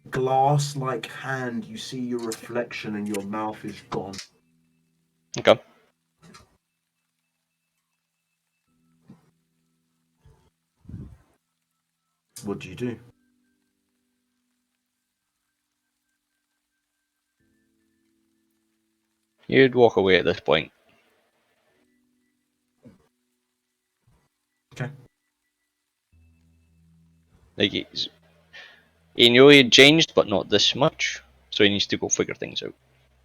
glass-like hand, you see your reflection and your mouth is gone. Okay. What do you do? You'd walk away at this point. Okay. Like, he knew he had changed, but not this much, so he needs to go figure things out.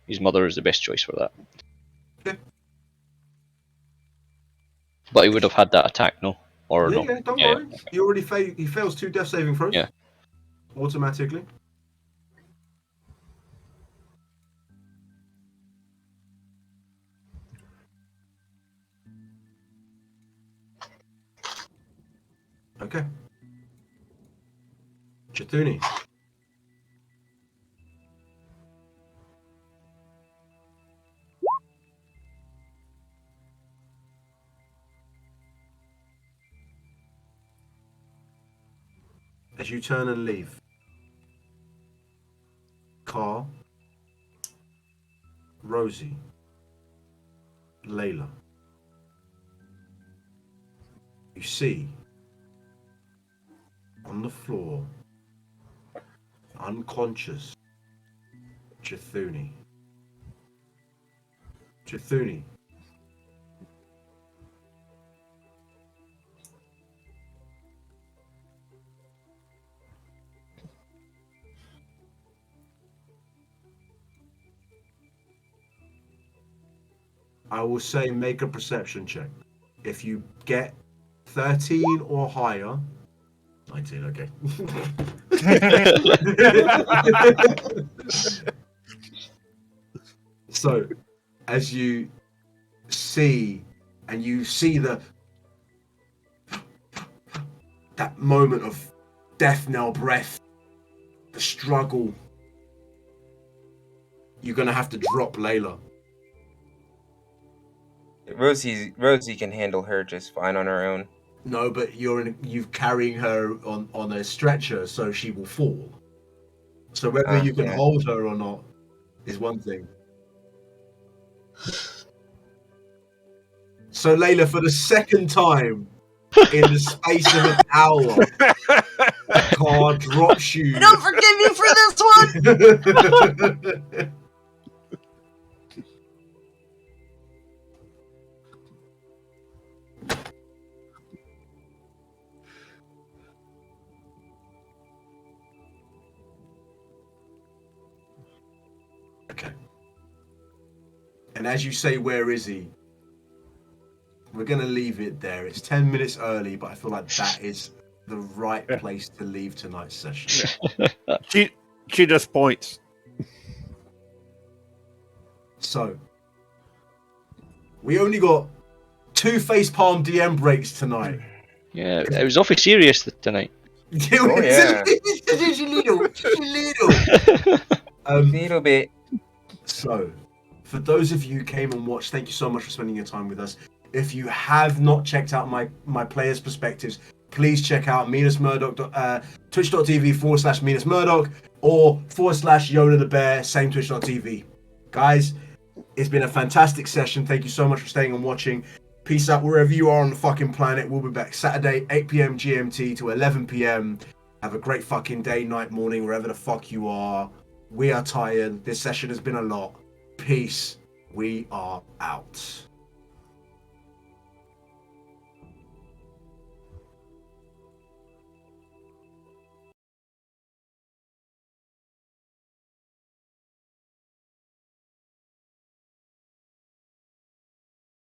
His mother is the best choice for that. Okay. But he would have had that attack, no? Or no? Yeah, don't worry. He already he fails 2 death saving throws. Yeah. Automatically. Okay. Chithuni. As you turn and leave, Carl, Rosie, Layla, you see on the floor, unconscious, Chithuni. Chithuni. I will say make a perception check. If you get 13 or higher, 19, okay. So, as you see, and you see that moment of death knell breath, the struggle, you're gonna have to drop Layla. Rosie can handle her just fine on her own. No, but you're carrying her on a stretcher, so she will fall. So whether you can hold her or not is one thing. So Layla, for the second time in the space of an hour, Car drops you. I don't forgive you for this one. Okay. And as you say, where is he? We're going to leave it there. It's 10 minutes early, but I feel like that is the right place to leave tonight's session. She just points. So, we only got 2 facepalm DM breaks tonight. Yeah, it was awfully serious tonight. Oh, yeah. Just a little. A little bit. So, for those of you who came and watched, thank you so much for spending your time with us. If you have not checked out my players' perspectives, please check out twitch.tv/MinusMurdoch or /Yoda the Bear, same twitch.tv. Guys, it's been a fantastic session. Thank you so much for staying and watching. Peace out wherever you are on the fucking planet. We'll be back Saturday, 8 p.m. GMT to 11 p.m. Have a great fucking day, night, morning, wherever the fuck you are. We are tired. This session has been a lot. Peace. We are out.